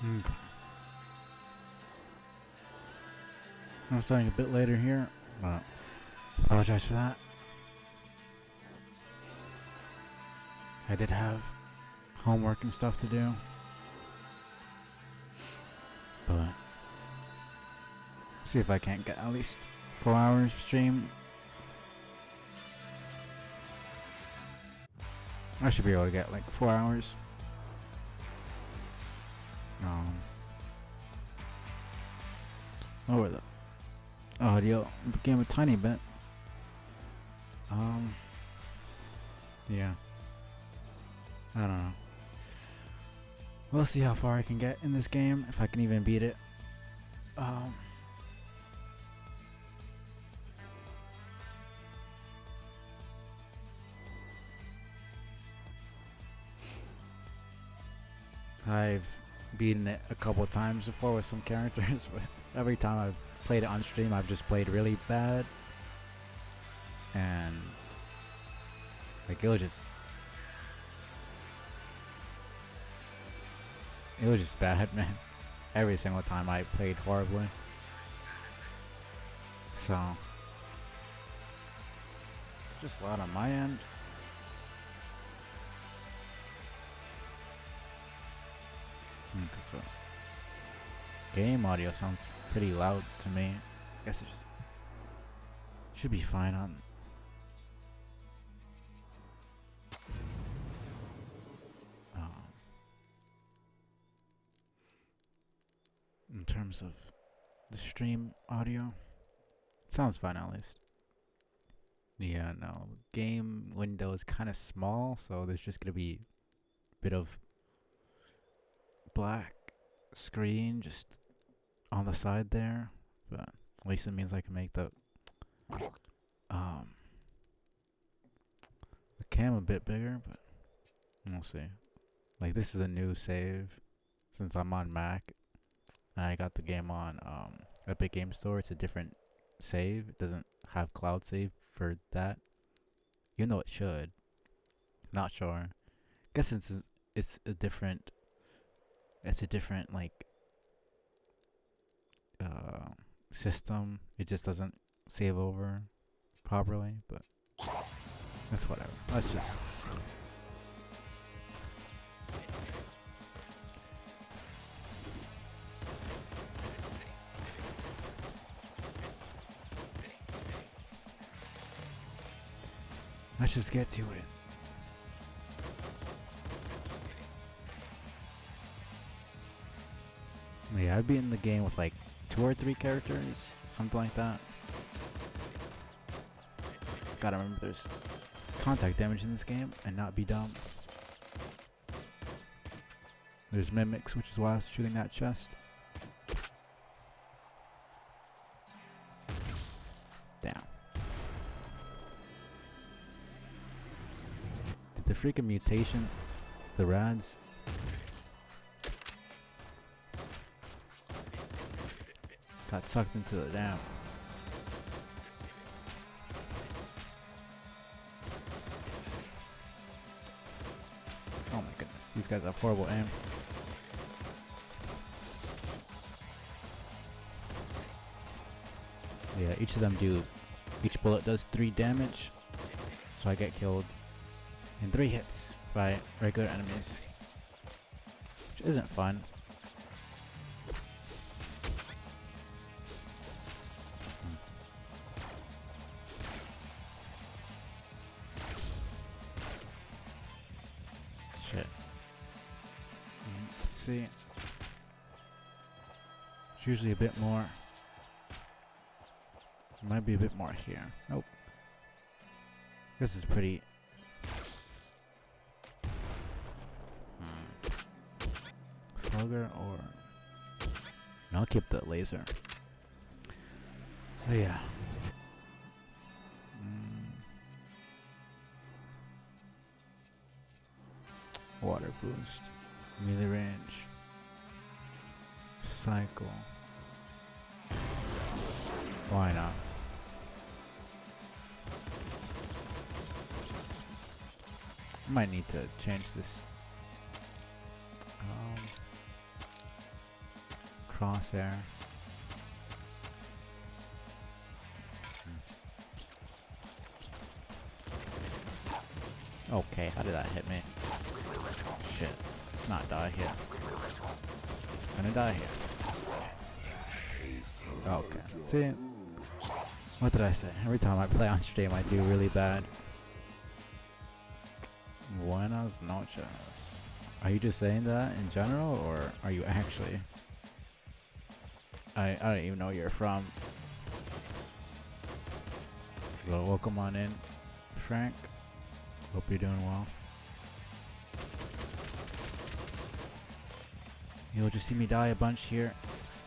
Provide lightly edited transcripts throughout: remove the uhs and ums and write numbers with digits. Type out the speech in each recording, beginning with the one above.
Okay. I'm starting a bit later here, but apologize for that. I did have homework and stuff to do, but see if I can't get at least 4 hours stream. I should be able to get like 4 hours. Lower the audio became a tiny bit. Yeah. I don't know. We'll see how far I can get in this game, if I can even beat it. I've beaten it a couple times before with some characters, but every time I've played it on stream, I've just played really bad. And like it was just bad, man. Every single time I played horribly. So it's just a lot on my end. So game audio sounds pretty loud to me. I guess it just should be fine on. In terms of the stream audio, it sounds fine at least. Yeah, no, game window is kind of small, so there's just gonna be a bit of black screen just on the side there, but at least it means I can make the cam a bit bigger, but we'll see. Like this is a new save since I'm on Mac and I got the game on Epic Game Store. It's a different save. It doesn't have cloud save for that, even though it should. Not sure. Guess it's a different like system. It just doesn't save over properly, but that's whatever. Let's just get to it. Yeah, I'd be in the game with like 2 or 3 characters, something like that. Gotta remember there's contact damage in this game and not be dumb. There's mimics, which is why I was shooting that chest. Damn. Did the freaking mutation, the rads, got sucked into the dam. Oh my goodness, these guys have horrible aim. Yeah, each bullet does 3 damage, so I get killed in 3 hits by regular enemies, which isn't fun. Shit. Let's see. It's usually a bit more. Might be a bit more here. Nope. This is pretty. Slugger or. No, I'll keep the laser. Oh yeah. Water boost. Melee range. Cycle. Why not? Might need to change this. crosshair. Okay, how did that hit me? Shit. Let's not die here. I'm gonna die here. Okay. See? What did I say? Every time I play on stream, I do really bad. Buenas noches. Are you just saying that in general, or are you actually? I don't even know where you're from. Well, welcome on in, Frank. Hope you're doing well. You'll just see me die a bunch here.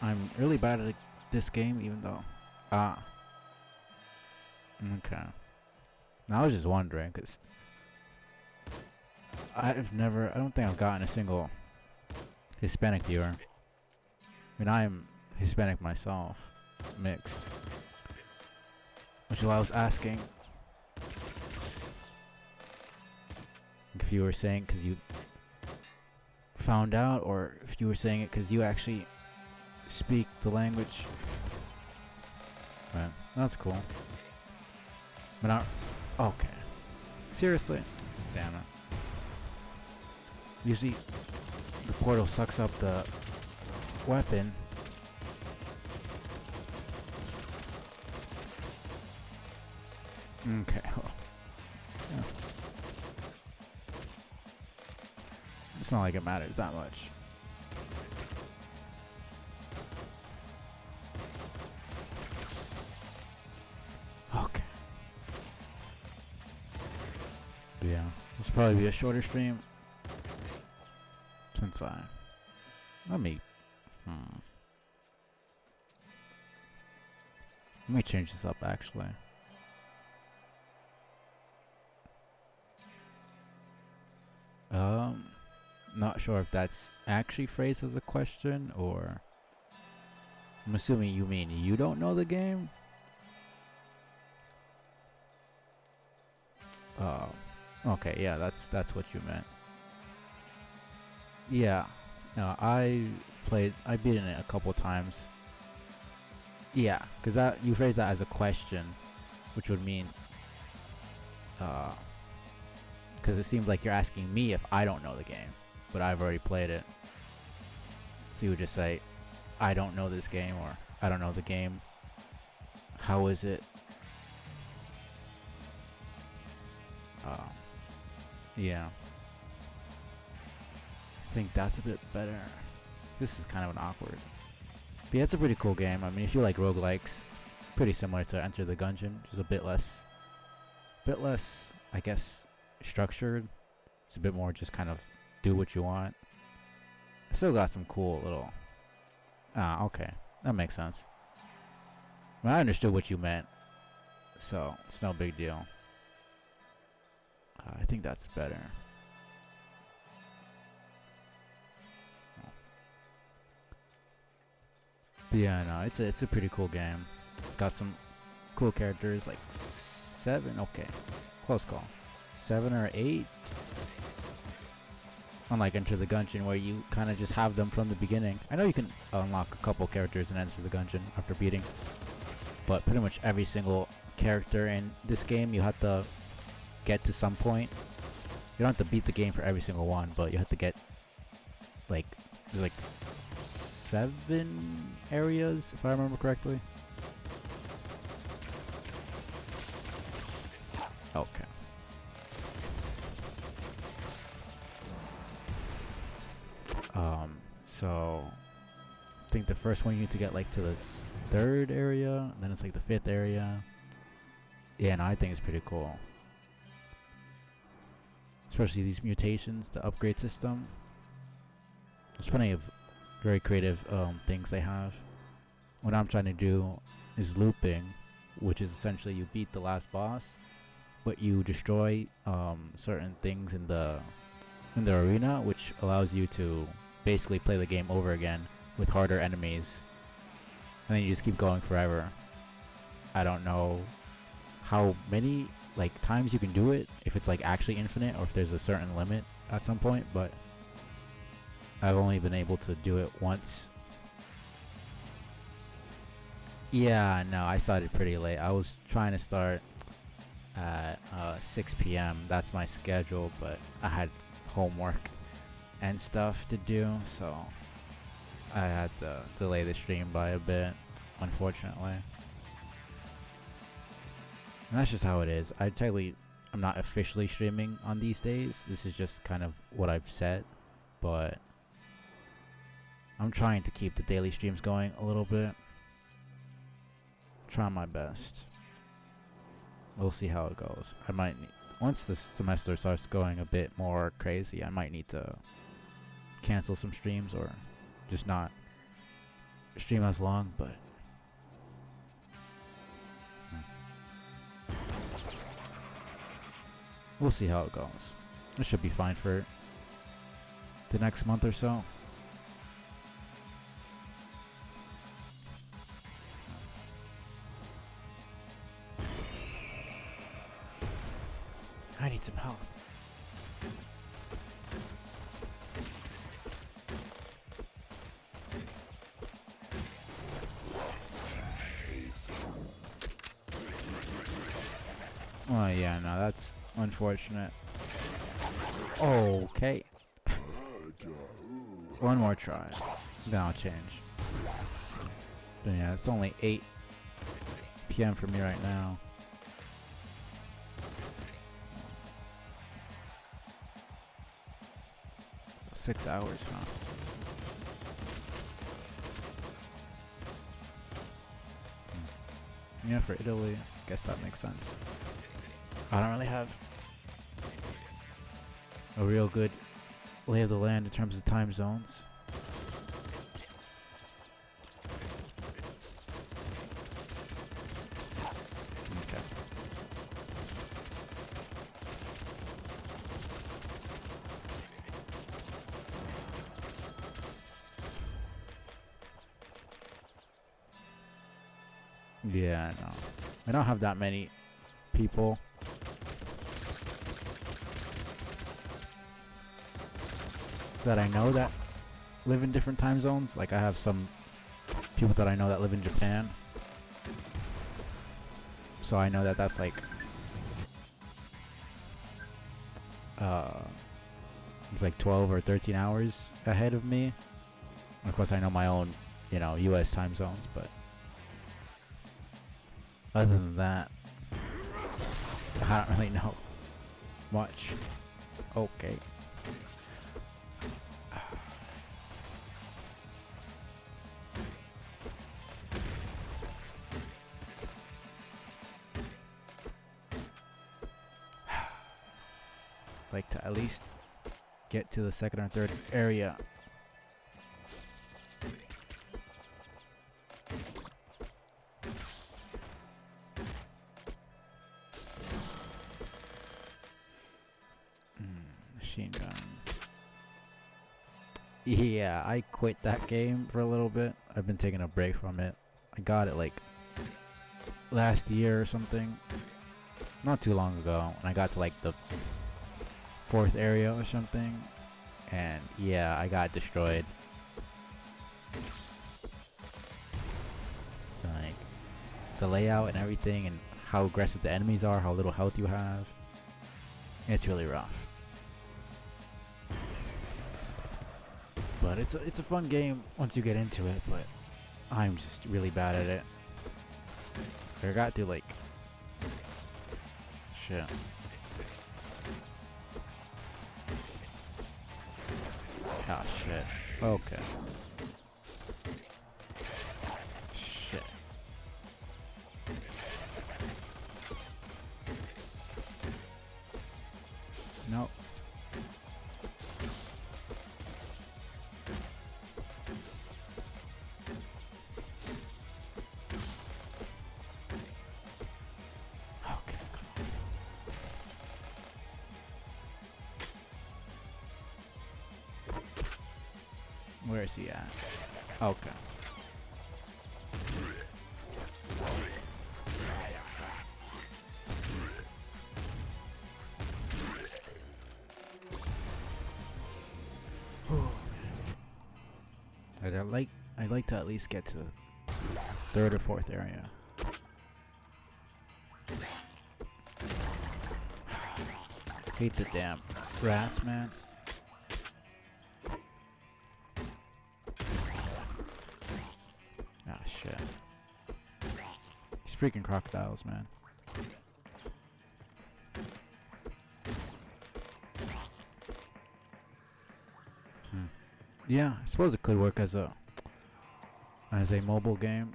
I'm really bad at this game, even though. Okay. Now I was just wondering, because I don't think I've gotten a single Hispanic viewer. I mean, I'm Hispanic myself, mixed. Which is why I was asking if you were saying because you found out, or if you were saying it because you actually speak the language. Right, that's cool. But not okay. Seriously, damn it. Usually, the portal sucks up the weapon. Okay. Yeah. It's not like it matters that much. Okay. But yeah, this will probably be a shorter stream since let me change this up actually. Not sure if that's actually phrased as a question, or I'm assuming you mean you don't know the game. Okay, yeah, that's what you meant. Yeah, no, I beat it a couple times. Yeah, because that you phrase that as a question, which would mean because it seems like you're asking me if I don't know the game, but I've already played it. So you would just say, I don't know this game, or I don't know the game. How is it? Yeah. I think that's a bit better. This is kind of an awkward. But yeah, it's a pretty cool game. I mean, if you like roguelikes, it's pretty similar to Enter the Gungeon, just a bit less, I guess, structured. It's a bit more just kind of do what you want. I still got some cool little. Okay, that makes sense. I mean, I understood what you meant, so it's no big deal. I think that's better. But yeah, no, it's a pretty cool game. It's got some cool characters, like 7. Okay, close call. 7 or 8. Unlike Enter the Gungeon, where you kind of just have them from the beginning. I know you can unlock a couple characters in Enter the Gungeon after beating, but pretty much every single character in this game you have to get to some point. You don't have to beat the game for every single one, but you have to get like 7 areas, if I remember correctly. Okay. So I think the first one you need to get like to the 3rd area, and then it's like the 5th area. Yeah, no, I think it's pretty cool. Especially these mutations, the upgrade system. There's plenty of very creative things they have. What I'm trying to do is looping, which is essentially you beat the last boss, but you destroy certain things in the arena, which allows you to basically play the game over again with harder enemies, and then you just keep going forever. I don't know how many times you can do it, if it's like actually infinite or if there's a certain limit at some point, but I've only been able to do it once Yeah, no, I started pretty late. I was trying to start at 6 p.m. That's my schedule, but I had homework and stuff to do, so I had to delay the stream by a bit, unfortunately. And that's just how it is. I'm not officially streaming on these days. This is just kind of what I've set, but I'm trying to keep the daily streams going a little bit. Trying my best. We'll see how it goes. I might need, once the semester starts going a bit more crazy, I might need to cancel some streams or just not stream as long, but we'll see how it goes. It should be fine for the next month or so. I need some health. Oh yeah, no, that's unfortunate. Okay. One more try. Then I'll change. But yeah, it's only 8 p.m. for me right now. Six hours, huh? Yeah, for Italy, I guess that makes sense. I don't really have a real good lay of the land in terms of time zones. Okay. Yeah, no. I don't have that many people. That I know that live in different time zones. Like I have some people that I know that live in Japan. So I know that that's like it's like 12 or 13 hours ahead of me. And of course I know my own, US time zones, but other than that, I don't really know much. Okay. Like to at least get to the second or third area. Machine gun. Yeah, I quit that game for a little bit. I've been taking a break from it. I got it like last year or something. Not too long ago. And I got to like the 4th area or something. And yeah, I got destroyed. Like the layout and everything and how aggressive the enemies are, how little health you have. It's really rough. But it's a fun game once you get into it, but I'm just really bad at it. I got to like shit. Oh shit. Okay. Shit. Nope. Okay, come on. Where is he at? Okay. I'd like to at least get to third or fourth area. Hate the damn rats, man. Ah, shit. These freaking crocodiles, man. Yeah, I suppose it could work as a mobile game.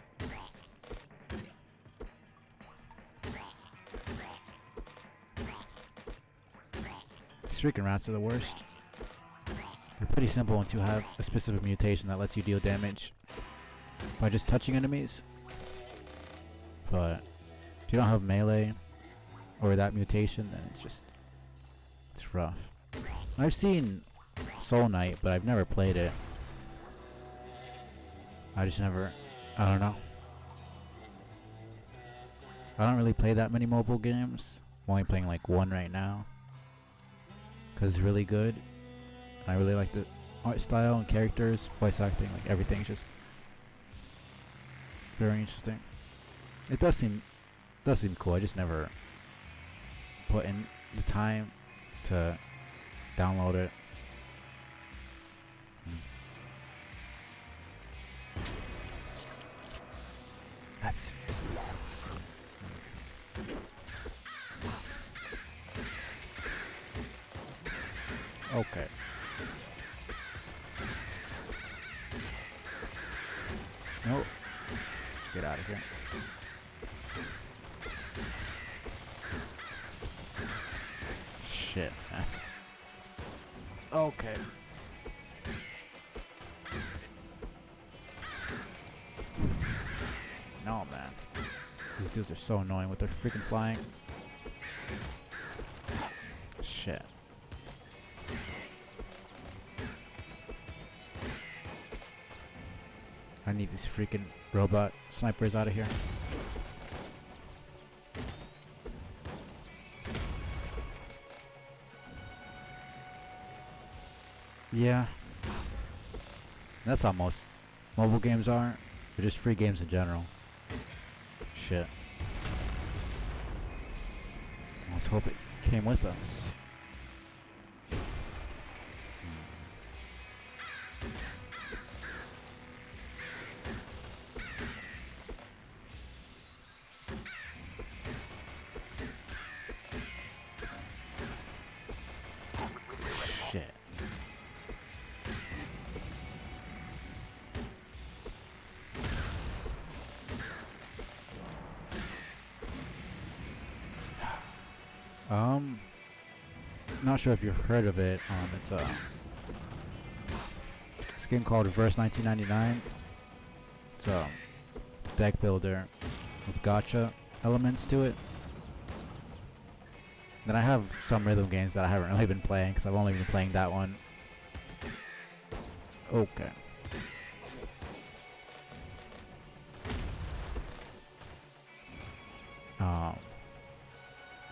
These freaking rats are the worst. They're pretty simple once you have a specific mutation that lets you deal damage by just touching enemies. But if you don't have melee or that mutation, then it's rough. I've seen Soul Knight, but I've never played it. I don't know. I don't really play that many mobile games. I'm only playing like one right now, because it's really good. I really like the art style and characters, voice acting, like everything's just very interesting. It does seem cool. I just never put in the time to download it. That's okay. Nope. Get out of here. Shit, man. Okay. No, man. These dudes are so annoying with their freaking flying. Shit. I need these freaking robot snipers out of here. Yeah. That's how most mobile games are. They're just free games in general. Shit. Let's hope it came with us. Shit. Not sure if you've heard of it. It's a game called Reverse 1999. It's a deck builder with gacha elements to it. Then I have some rhythm games that I haven't really been playing because I've only been playing that one. Okay.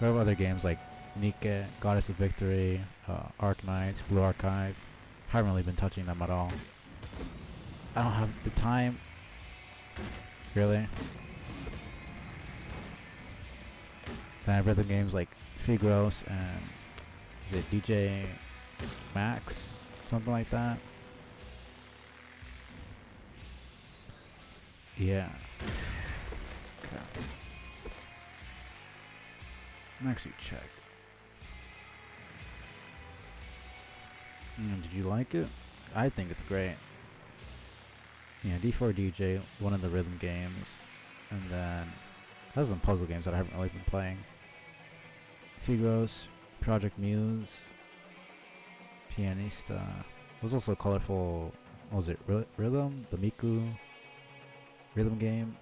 We have other games like Nike, Goddess of Victory, Arknights, Blue Archive. Haven't really been touching them at all. I don't have the time. Really? Then I have other games like Figros and is it DJ Max? Something like that. Yeah. Okay. Let's actually check. Did you like it? I think it's great. Yeah, D4DJ, one of the rhythm games, and then there's some puzzle games that I haven't really been playing. Figros, Project Muse, Pianista. There's also a colorful, what was it, Rhythm? The Miku rhythm game.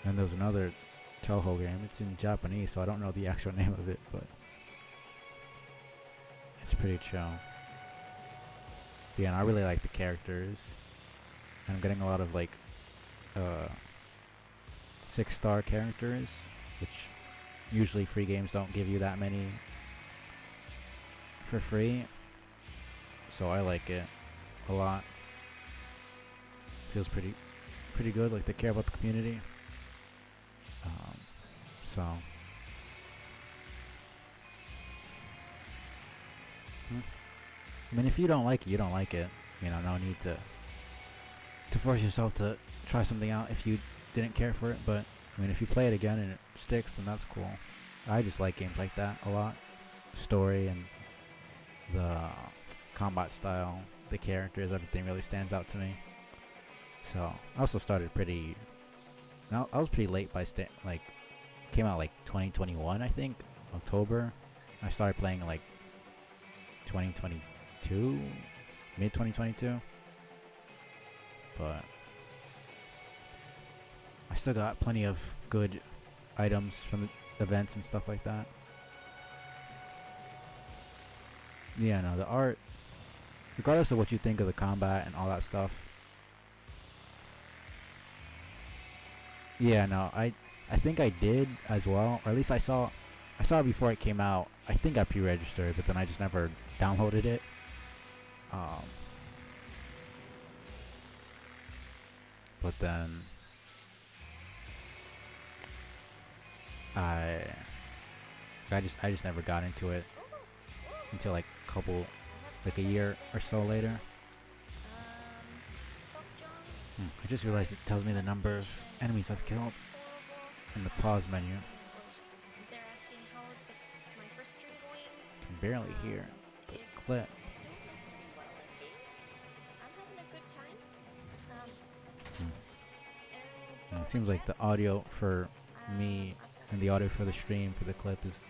And there's another Toho game. It's in Japanese, so I don't know the actual name of it, but it's pretty chill. Yeah, and I really like the characters. I'm getting a lot of like 6-star characters, which usually free games don't give you that many for free, so I like it a lot. Feels pretty good. Like they care about the community. So. I mean, if you don't like it, you don't like it. You know, no need to force yourself to try something out if you didn't care for it. But I mean, if you play it again and it sticks, then that's cool. I just like games like that a lot. Story and the combat style, the characters, everything really stands out to me. So I also started pretty. Now I was pretty late by like came out like 2021, I think, October. I started playing like 2022, mid 2022. But I still got plenty of good items from the events and stuff like that. Yeah, no, the art, regardless of what you think of the combat and all that stuff. Yeah, no, I think I did as well, or at least I saw it before it came out. I think I pre-registered, but then I just never downloaded it. But then I just never got into it until like a year or so later. I just realized it tells me the number of enemies I've killed in the pause menu. Can barely hear the clip. It seems like the audio for me and the audio for the stream for the clip is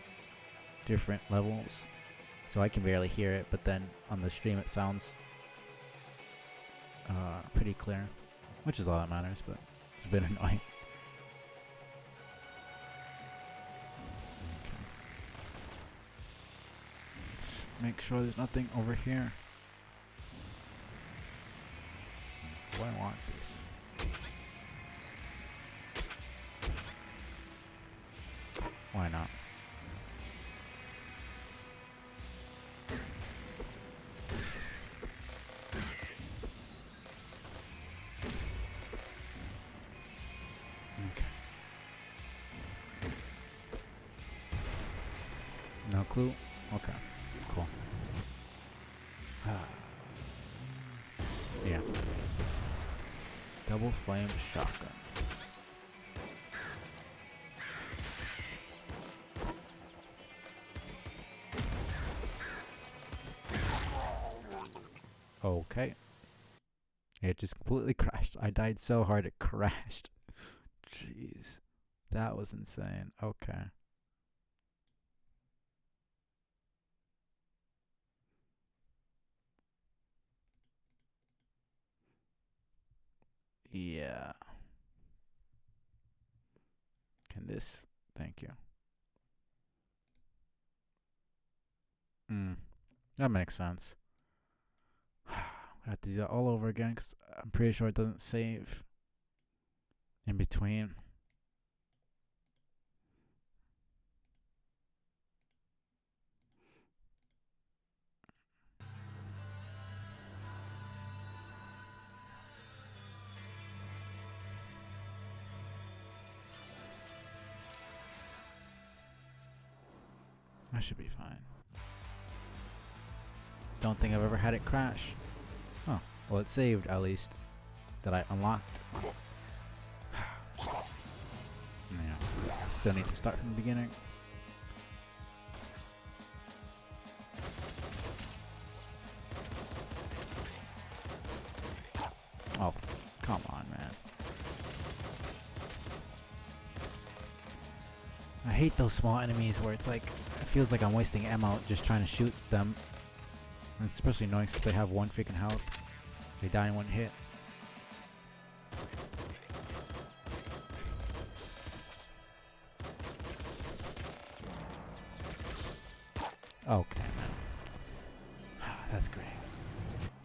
different levels, so I can barely hear it, but then on the stream it sounds pretty clear, which is all that matters, but it's a bit annoying. Okay. Let's make sure there's nothing over here. Do I want this? Why not? Okay. No clue? Okay. Cool. Yeah. Double flame shotgun. Okay. It just completely crashed. I died so hard it crashed. Jeez. That was insane. Okay. Yeah. Can this? Thank you. That makes sense. I have to do that all over again because I'm pretty sure it doesn't save in between. I should be fine. Don't think I've ever had it crash. Oh, well, it saved at least that I unlocked. Yeah, still need to start from the beginning. Oh, come on, man. I hate those small enemies where it's like, it feels like I'm wasting ammo just trying to shoot them. And it's especially annoying if they have one freaking health. They die in one hit. Okay, man. That's great.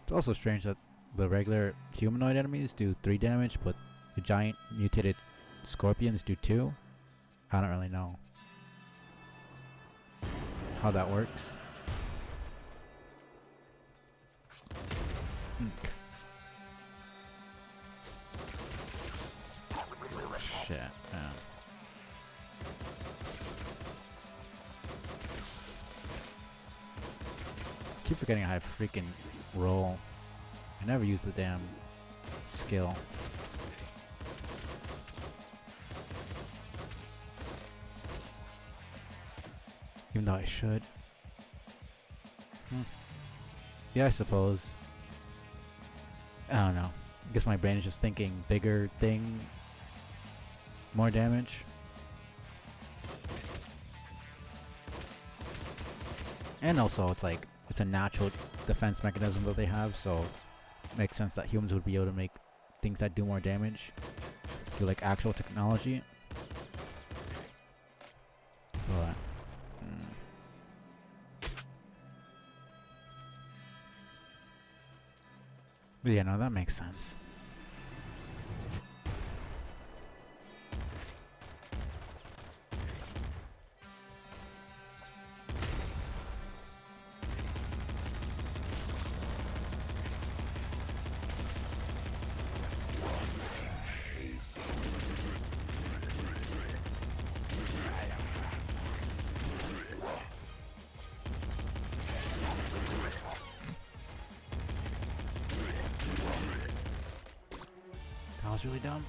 It's also strange that the regular humanoid enemies do 3 damage, but the giant mutated scorpions do 2. I don't really know how that works. Shit, man. Keep forgetting I have freaking roll. I never use the damn skill. Even though I should. Yeah, I suppose. I don't know. I guess my brain is just thinking bigger thing, more damage. And also, it's like, it's a natural defense mechanism that they have, so it makes sense that humans would be able to make things that do more damage through like actual technology. But yeah, no, that makes sense. That was really dumb.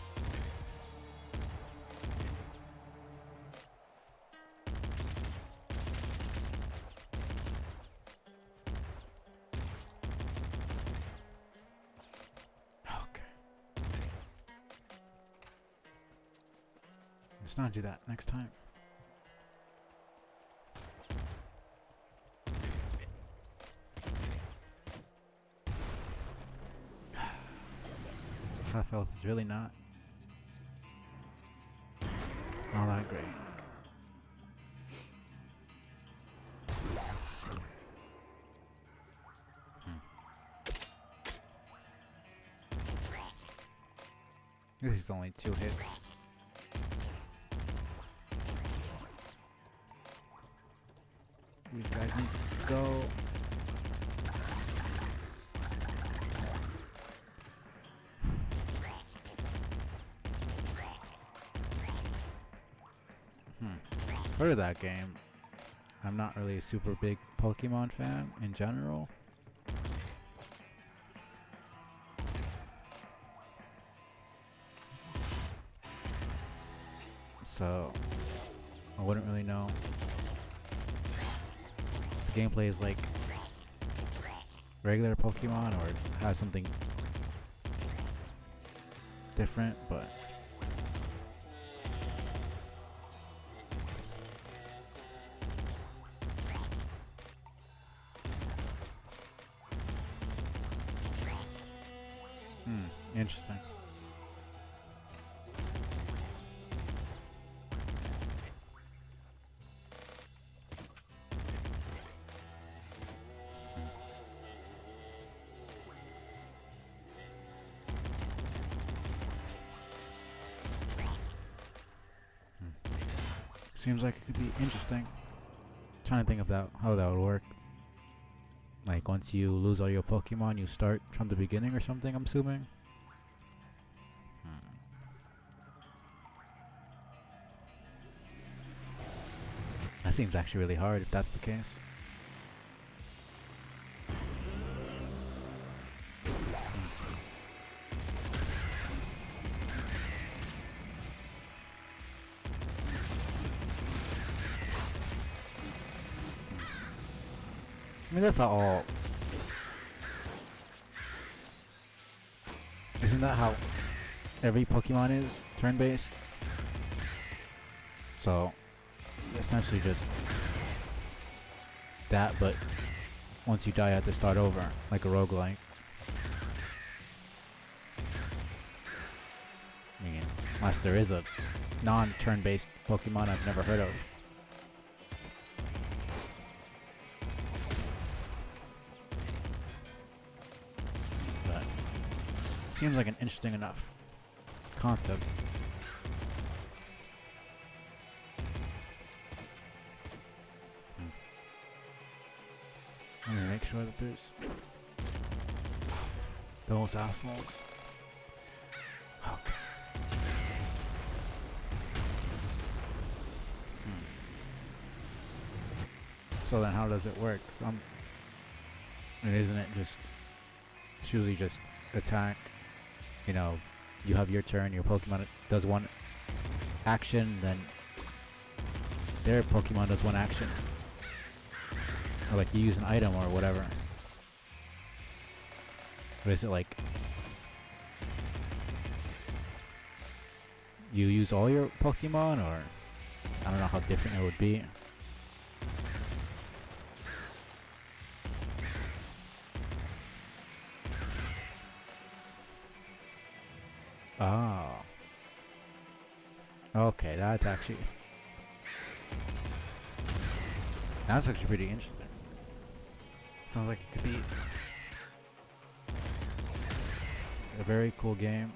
Okay. Let's not do that next time. Half health is really not all that great. This is only 2 hits. These guys need to go. Heard of that game. I'm not really a super big Pokemon fan in general. So I wouldn't really know. The gameplay is like regular Pokemon or has something different, but interesting. Seems like it could be interesting. Trying to think of how that would work. Like once you lose all your Pokemon, you start from the beginning or something, I'm assuming. That seems actually really hard if that's the case. I mean, that's not all. Isn't that how every Pokemon is turn-based? So, essentially just that, but once you die, you have to start over, like a roguelike. I mean, unless there is a non-turn-based Pokemon I've never heard of. But seems like an interesting enough concept. Let me make sure that there's Those assholes. Okay. So then how does it work? Isn't it just... It's usually just attack. You know, you have your turn, your Pokemon does one action, then their Pokemon does one action. Or like you use an item or whatever. Or is it like... You use all your Pokemon, or... I don't know how different it would be. Oh. Okay, that's actually pretty interesting. Sounds like it could be a very cool game.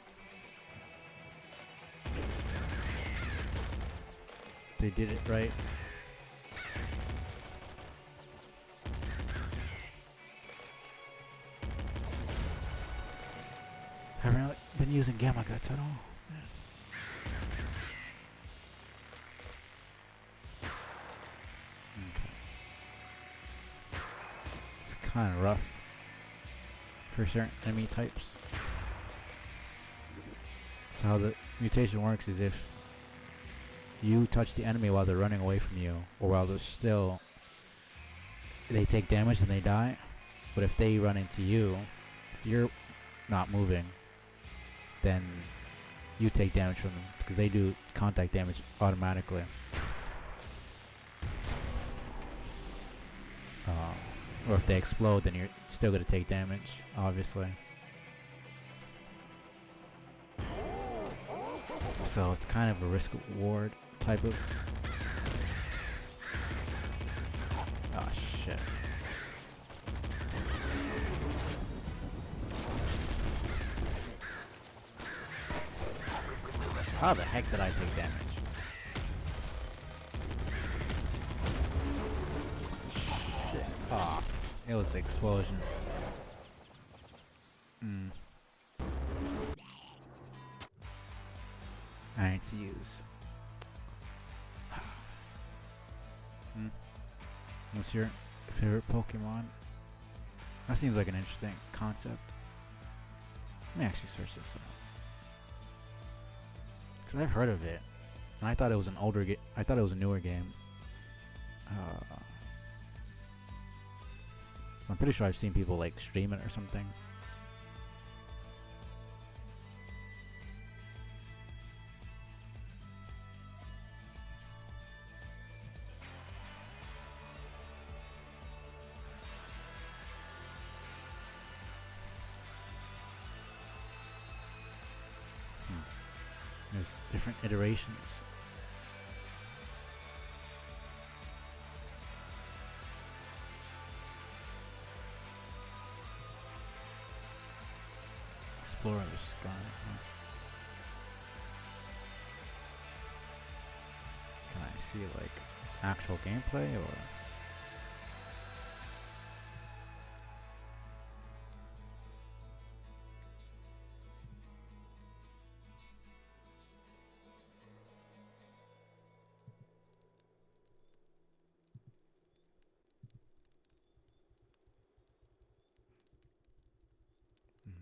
They did it right. Haven't really been using Gamma Guts at all. Okay. It's kind of rough for certain enemy types. So how the mutation works is if you touch the enemy while they're running away from you, or while they're still, they take damage and they die. But if they run into you, if you're not moving, then you take damage from them, because they do contact damage automatically. Or if they explode, then you're still going to take damage, obviously. So it's kind of a risk reward type of... Oh shit. How the heck did I take damage? Shit. Ah, it was the explosion. I need to use. What's your favorite Pokemon? That seems like an interesting concept. Let me actually search this up. Because I've heard of it. And I thought it was an older game. I thought it was a newer game. So I'm pretty sure I've seen people like stream it or something. There's different iterations. Explore the sky. Huh? Can I see like actual gameplay or?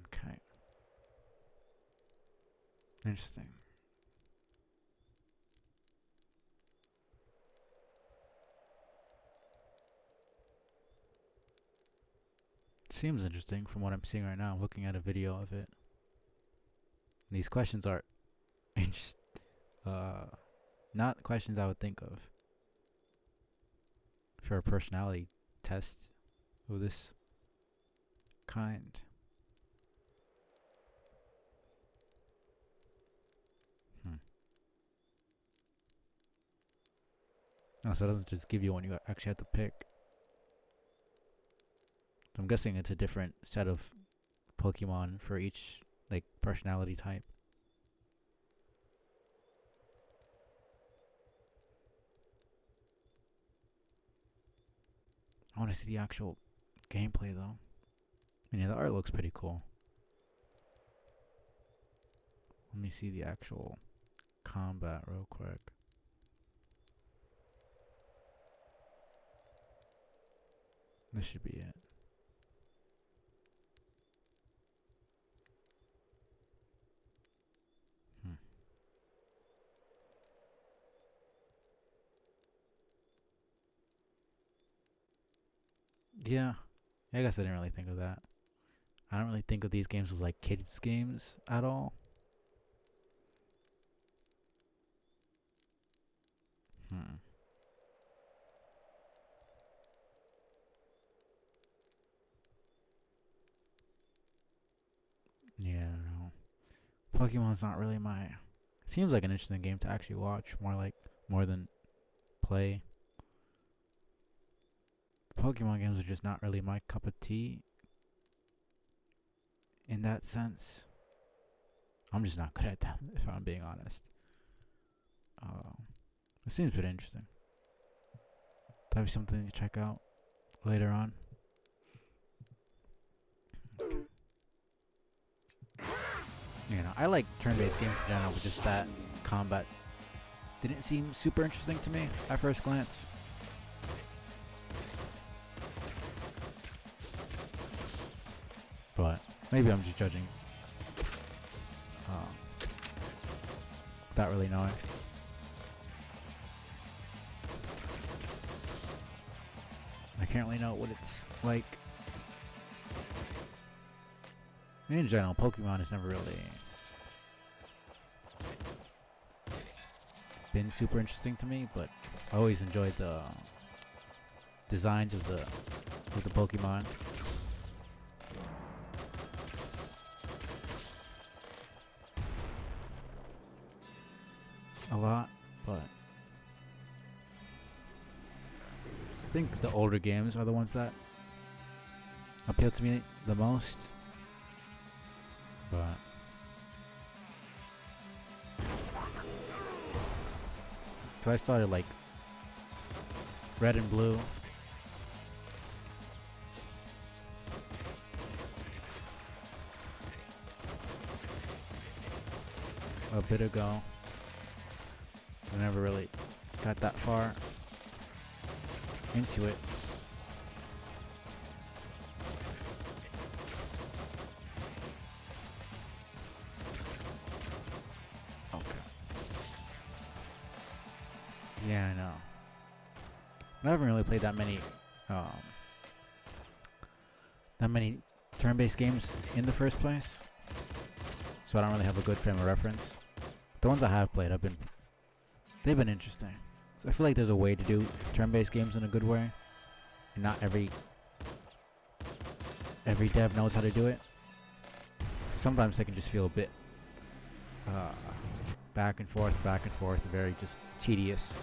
Okay. Interesting. Seems interesting from what I'm seeing right now. I'm looking at a video of it. These questions are not questions I would think of for a personality test of this kind. No, so it doesn't just give you one, you actually have to pick. I'm guessing it's a different set of Pokemon for each like personality type. I want to see the actual gameplay though. I mean, yeah, the art looks pretty cool. Let me see the actual combat real quick. This should be it. Yeah. I guess I didn't really think of that. I don't really think of these games as like kids games at all. Hmm. Yeah, I don't know. Pokemon's not really my. Seems like an interesting game to actually watch, more than play. Pokemon games are just not really my cup of tea in that sense. I'm just not good at them, if I'm being honest. It seems pretty interesting. That'd be something to check out later on. You know, I like turn-based games in general, but just that combat didn't seem super interesting to me at first glance. But maybe I'm just judging without really knowing. I can't really know what it's like. In general, Pokemon has never really been super interesting to me, but I always enjoyed the designs of the Pokemon. A lot, but I think the older games are the ones that appeal to me the most. But so I started like Red and Blue. A bit ago. I never really got that far into it. Okay. Yeah, I know. I haven't really played that many turn-based games in the first place, so I don't really have a good frame of reference. The ones I have played they've been interesting. So I feel like there's a way to do turn-based games in a good way, and not every dev knows how to do it. So sometimes they can just feel a bit back and forth, very just tedious.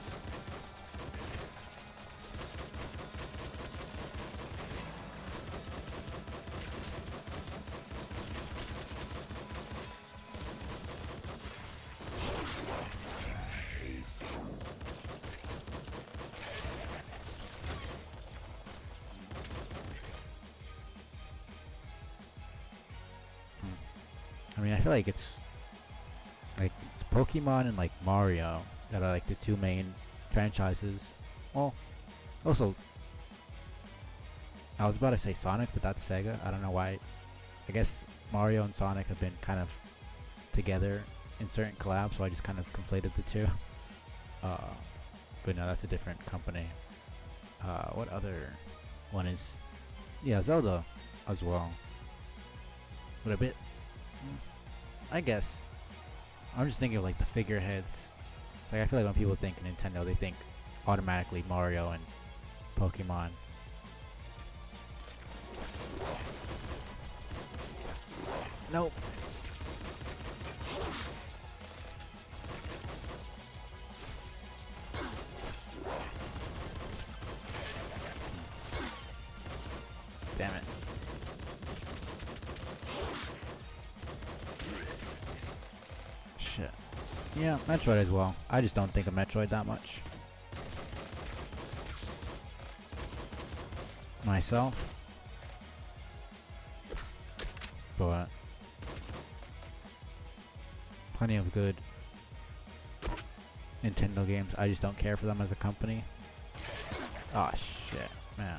I mean, I feel like it's Pokemon and like Mario that are like the two main franchises. Well, also I was about to say Sonic, but that's Sega. I don't know why. I guess Mario and Sonic have been kind of together in certain collabs, so I just kind of conflated the two. But no, that's a different company. What other one is? Yeah, Zelda as well. But a bit, I guess. I'm just thinking of like the figureheads. It's like I feel like when people think Nintendo, they think automatically Mario and Pokemon. Nope. Damn it. Shit. Yeah, Metroid as well. I just don't think of Metroid that much. Myself. But plenty of good Nintendo games. I just don't care for them as a company. Oh shit, man.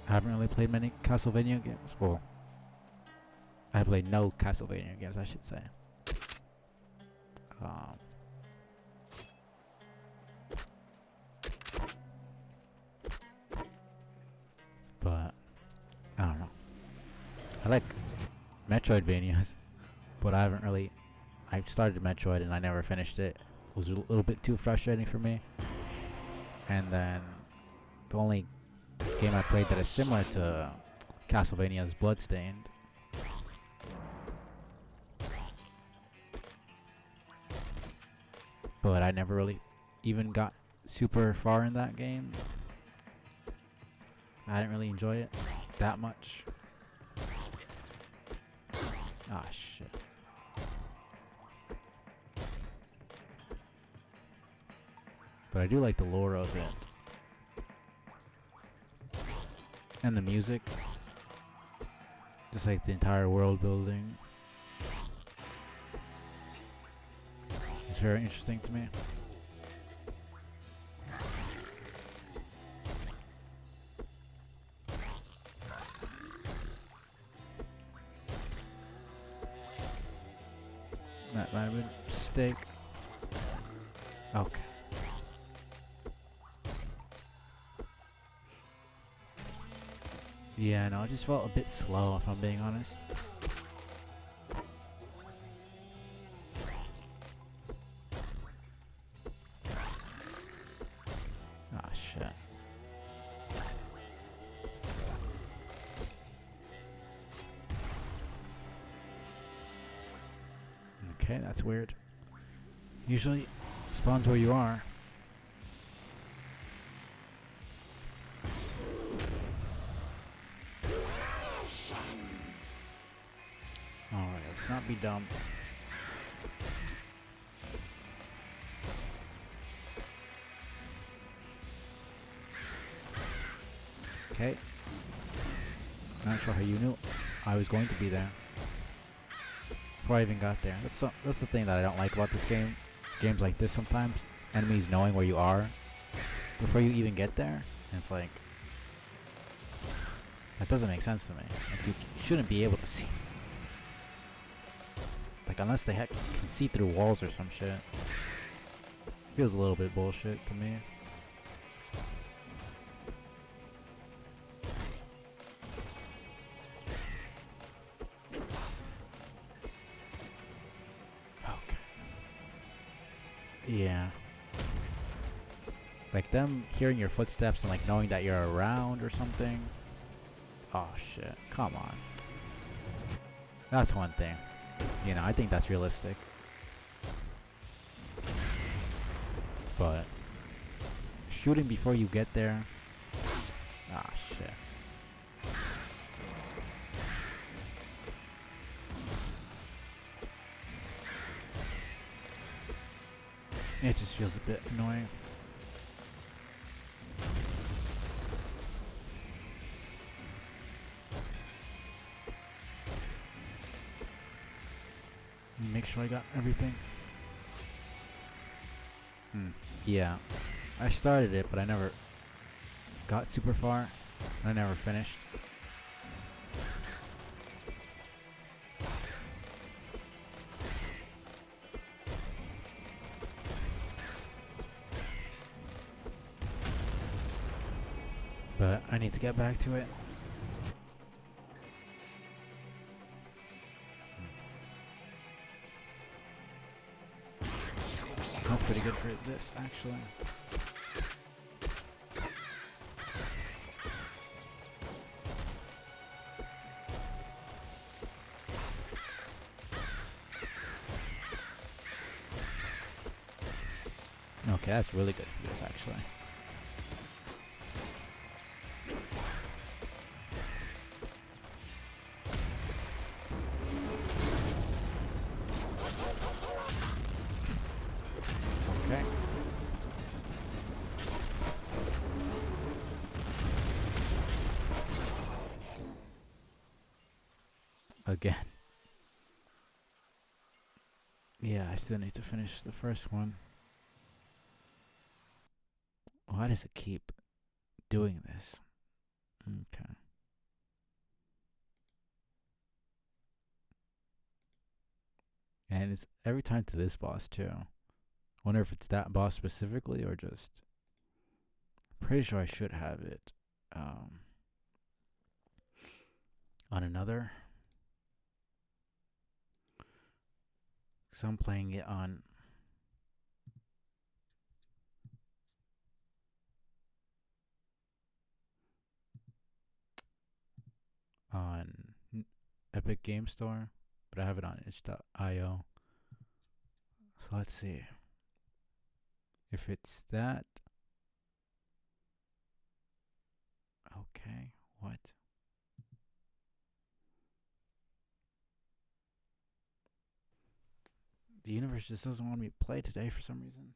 I haven't really played many Castlevania games. Well, I have played no Castlevania games, I should say. But I don't know. I like Metroidvanias, but I haven't really. I started Metroid and I never finished it. It was a little bit too frustrating for me. And then the only game I played that is similar to Castlevania is Bloodstained. But I never really even got super far in that game. I didn't really enjoy it that much. Ah, shit. But I do like the lore of it. And the music. Just like the entire world building. It's very interesting to me. That might have been a mistake. Okay. Yeah, no, it just felt a bit slow if I'm being honest. Ah, shit. Okay, that's weird. Usually spawns where you are. Alright, let's not be dumb. Okay. Not sure how you knew I was going to be there before I even got there. That's the thing that I don't like about this game. Games like this sometimes, enemies knowing where you are before you even get there. And it's like, that doesn't make sense to me. Like, you shouldn't be able to see. Like, unless they can see through walls or some shit. Feels a little bit bullshit to me. Okay. Yeah. Like them hearing your footsteps and like knowing that you're around or something. Oh shit. Come on. That's one thing. You know, I think that's realistic. But shooting before you get there. Ah shit. It just feels a bit annoying. Make sure I got everything. Yeah. I started it, but I never got super far. I never finished. But I need to get back to it. That's pretty good for this, actually. Okay, that's really good for this, actually. again. Yeah, I still need to finish the first one. Why does it keep doing this? Okay. And it's every time to this boss too. Wonder if it's that boss specifically or just. Pretty sure I should have it on another. Because I'm playing it on Epic Game Store, but I have it on itch.io. So let's see. If it's that. Okay, what? The universe just doesn't want me to play today for some reason.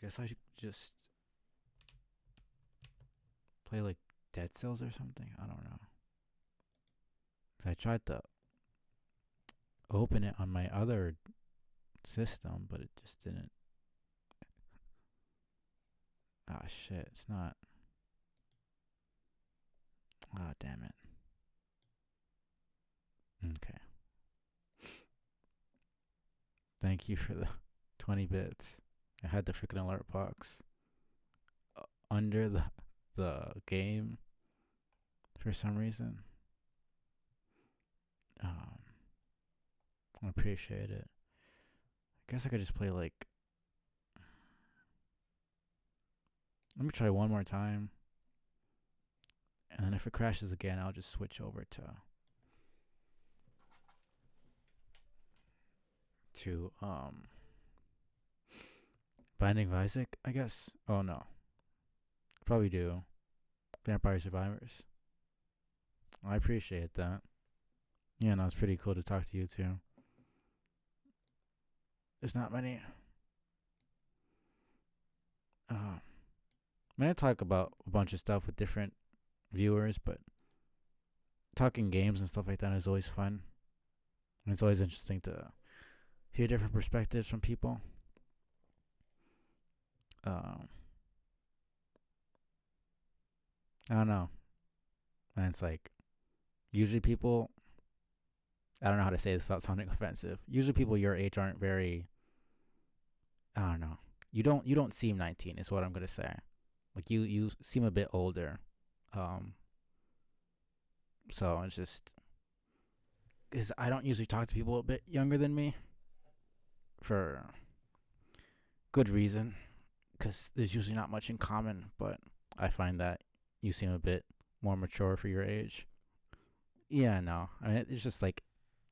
Guess I should just play like Dead Cells or something. I don't know. 'Cause I tried to open it on my other system, but it just didn't. Ah, shit. It's not. Ah, damn it. Okay. Thank you for the 20 bits. I had the freaking alert box under the game for some reason. I appreciate it. I guess I could just play like. Let me try one more time. And then if it crashes again, I'll just switch over to Binding of Isaac, I guess. Oh no. Probably do. Vampire Survivors. I appreciate that. Yeah, no, it's pretty cool to talk to you too. There's not many. I'm gonna talk about a bunch of stuff with different viewers, but talking games and stuff like that is always fun. And it's always interesting to hear different perspectives from people. I don't know. And it's like, usually people, I don't know how to say this without sounding offensive. Usually people your age aren't very, I don't know. You don't seem 19 is what I'm gonna say. Like you seem a bit older. So it's just because I don't usually talk to people a bit younger than me for good reason, because there's usually not much in common, but I find that you seem a bit more mature for your age. Yeah, no. I mean, it's just like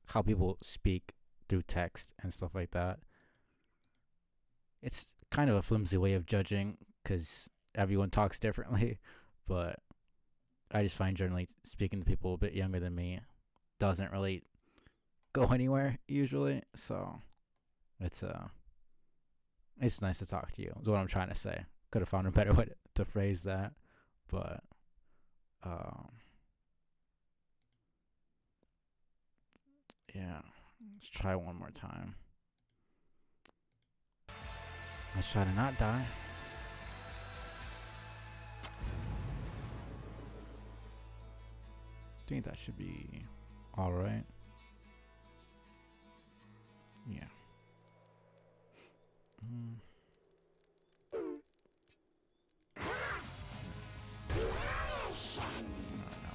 how people speak through text and stuff like that. It's kind of a flimsy way of judging because everyone talks differently, but I just find generally speaking to people a bit younger than me doesn't really go anywhere usually. So it's nice to talk to you. Is what I'm trying to say. Could have found a better way to phrase that, but yeah. Let's try one more time. Let's try to not die. I think that should be all right. Yeah. No,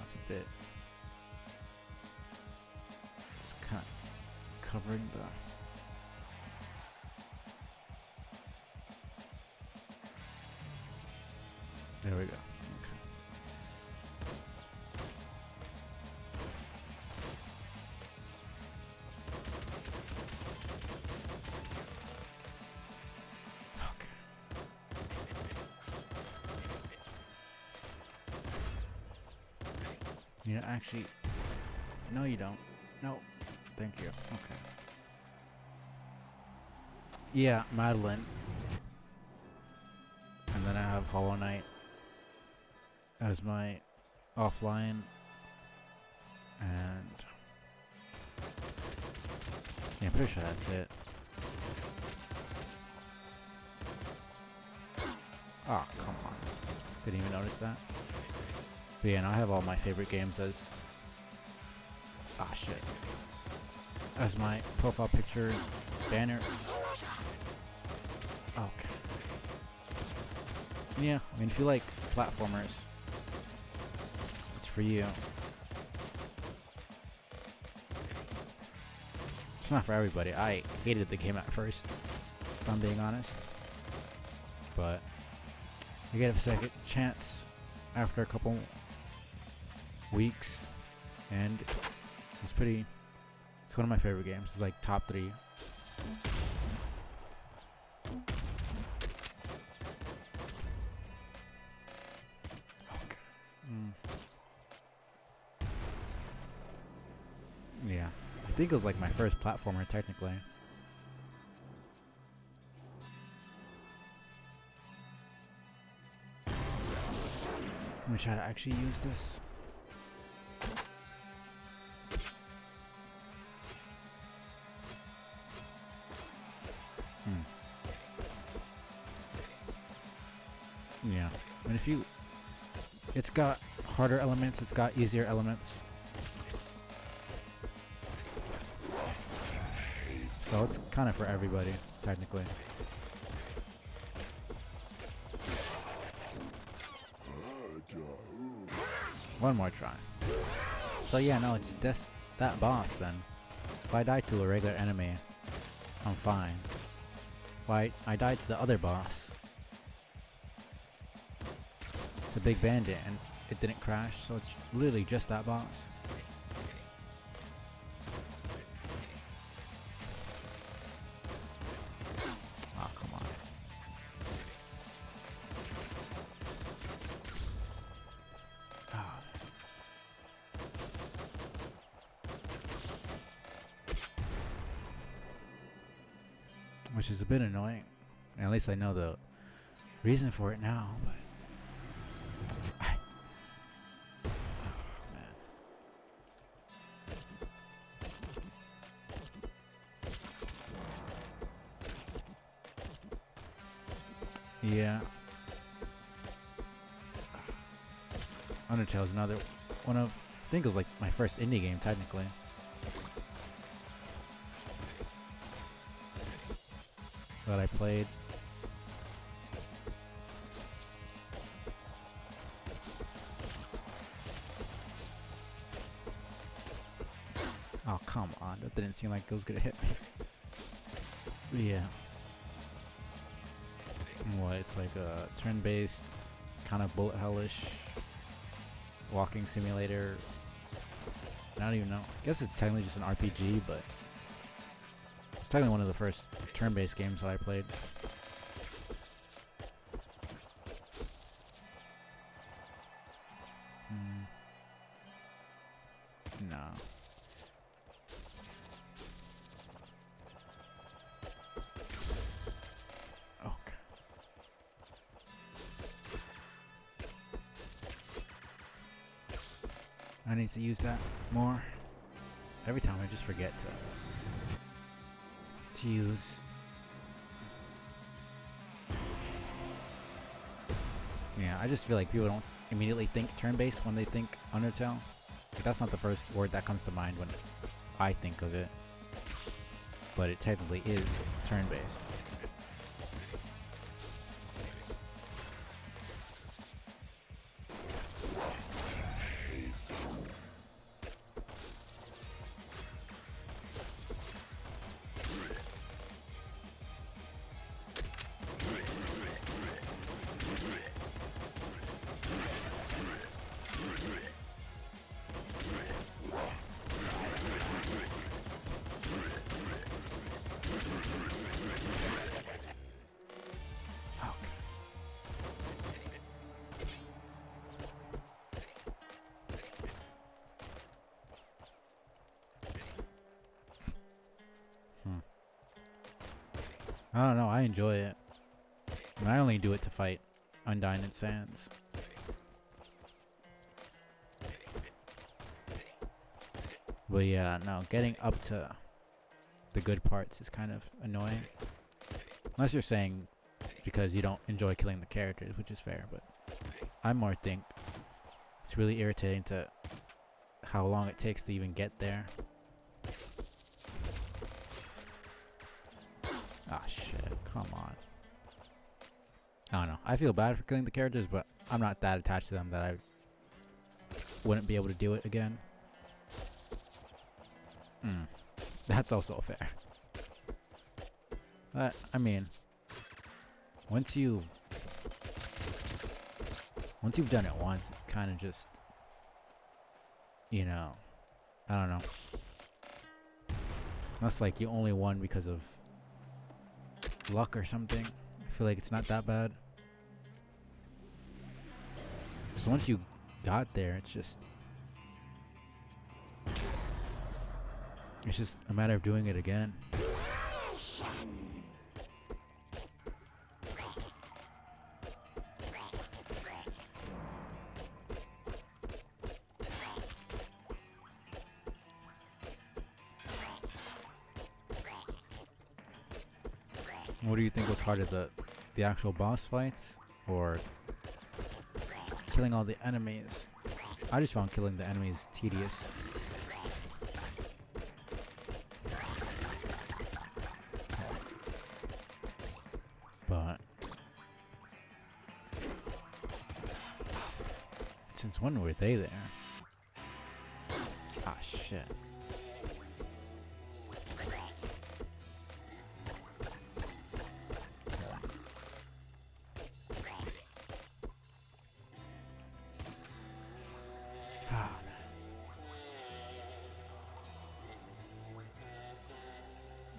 it's a bit. It's kind of covering the. There we go. Okay. You know, actually, no, you don't. No, thank you. Okay. Yeah, Madeline. And then I have Hollow Knight. as my offline, and yeah, I'm pretty sure that's it. Oh, come on. Didn't even notice that. But yeah, now I have all my favorite games as... Ah, shit. As my profile picture, banners. Okay. Yeah, I mean, if you like platformers, it's for you. It's not for everybody. I hated the game at first, if I'm being honest. But I gave it a second chance after a couple weeks, and it's pretty... It's one of my favorite games. It's like top 3. Okay. Yeah. I think it was like my first platformer, technically. Let me try to actually use this. Yeah. I mean, if you... It's got harder elements, it's got easier elements. So it's kind of for everybody, technically. One more try. So yeah, no, it's just that boss then. If I die to a regular enemy, I'm fine. If I died to the other boss, it's a big bandit and it didn't crash, so it's literally just that boss. Oh, come on. Oh. Which is a bit annoying. And at least I know the reason for it now, but... Yeah. Undertale is another one of... I think it was like my first indie game, technically. That I played. Oh, come on. That didn't seem like it was gonna hit me. But yeah. What, it's like a turn-based, kind of bullet hellish walking simulator. I don't even know. I guess it's technically just an RPG, but it's technically one of the first turn-based games that I played. No. Okay. I need to use that more. Every time I just forget to use. Yeah, I just feel like people don't immediately think turn-based when they think Undertale. Like, that's not the first word that comes to mind when I think of it. But it technically is turn-based. I don't know, I enjoy it. And I only do it to fight Undyne and Sands. But yeah, no, getting up to the good parts is kind of annoying. Unless you're saying because you don't enjoy killing the characters, which is fair, but I more think it's really irritating to how long it takes to even get there. Ah, shit, come on. I don't know. I feel bad for killing the characters, but I'm not that attached to them that I wouldn't be able to do it again. That's also fair. But, I mean, once you've done it once, it's kind of just, you know, I don't know. Unless like you only won because of luck or something. I feel like it's not that bad. Because once you got there, it's just a matter of doing it again. What do you think was harder, the actual boss fights or killing all the enemies? I just found killing the enemies tedious. But since when were they there? Ah, shit.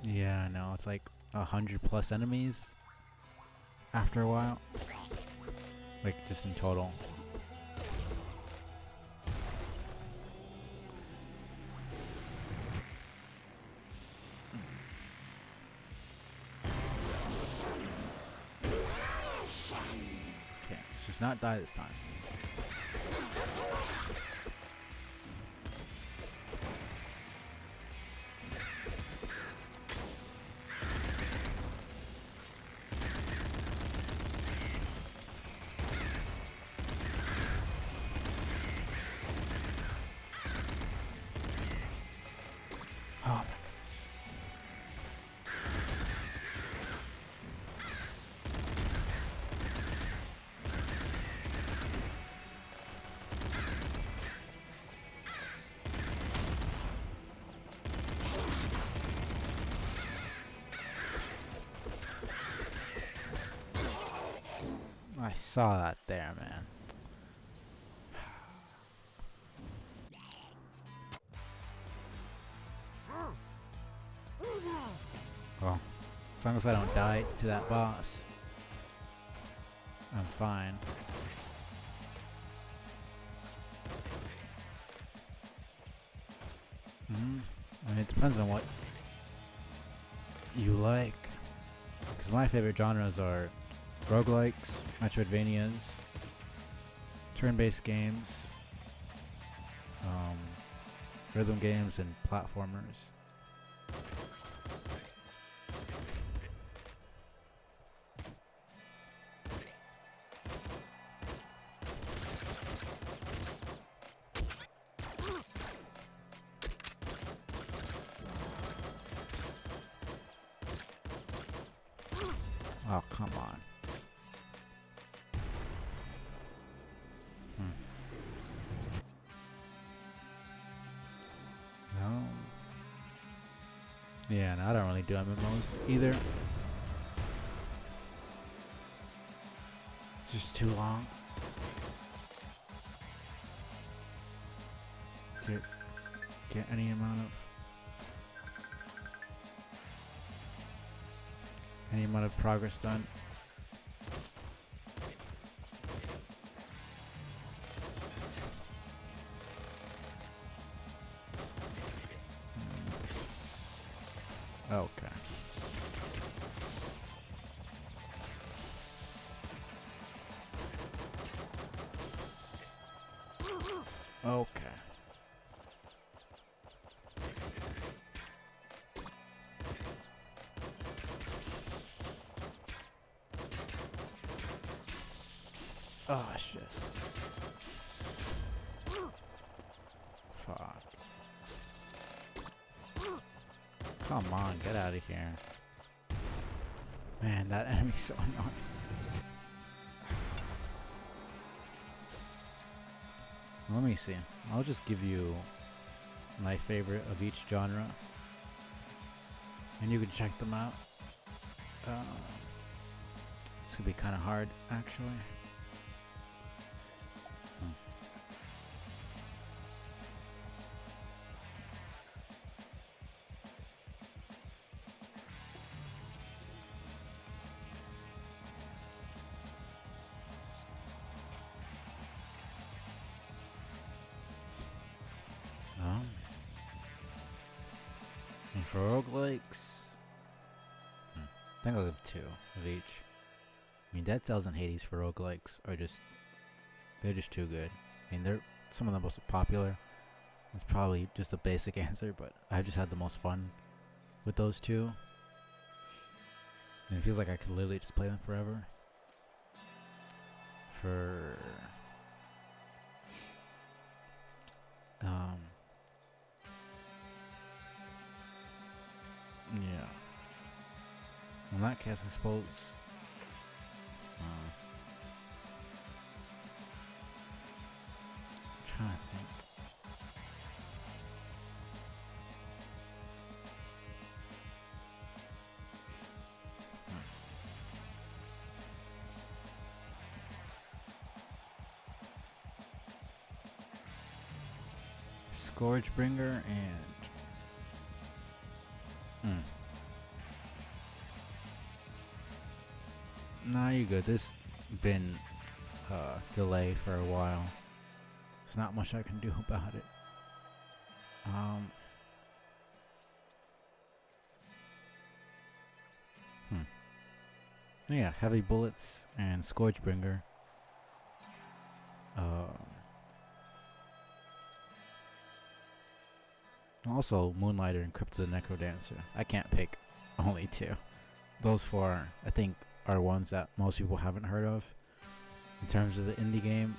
Yeah, no, it's like 100+ enemies after a while. Like, just in total. Okay, let's just not die this time. Oh my goodness. I saw that there, man. Well, as long as I don't die to that boss, I'm fine. I mean, it depends on what you like. Because my favorite genres are roguelikes, Metroidvanias, turn-based games, rhythm games, and platformers. Oh, come on. No. Yeah, no, I don't really do MMOs either. It's just too long. Get any amount of progress done. Okay. Okay. Oh shit. Fuck. Come on, get out of here. Man, that enemy's so annoying. Let me see. I'll just give you my favorite of each genre, and you can check them out. This could be kind of hard, actually. And for roguelikes, I think I'll give 2 of each. I mean, Dead Cells and Hades for roguelikes are they're just too good. I mean, they're some of the most popular. It's probably just a basic answer, but I've just had the most fun with those two. And it feels like I could literally just play them forever. Yeah. In that case, I suppose. I'm trying to think. Scourgebringer and Nah, you good. There's been delay for a while. There's not much I can do about it. Yeah, Heavy Bullets and Scourgebringer. Also, Moonlighter and Crypto the Necrodancer. I can't pick only 2. Those 4, I think, are ones that most people haven't heard of. In terms of the indie game,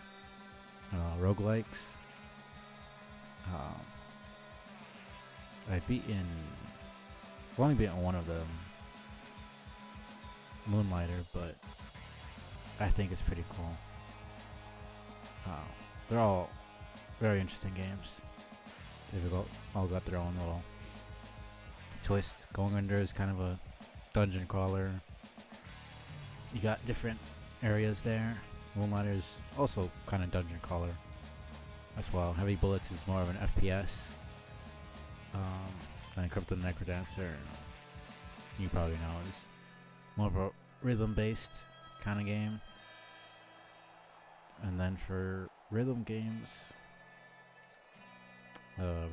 roguelikes. I've only beaten one of them, Moonlighter, but I think it's pretty cool. They're all very interesting games. They've all got their own little twist. Going Under is kind of a dungeon crawler. You got different areas there. Moonlighter is also kind of dungeon crawler as well. Heavy Bullets is more of an FPS. And Crypto the Necrodancer, you probably know, is more of a rhythm-based kind of game. And then for rhythm games,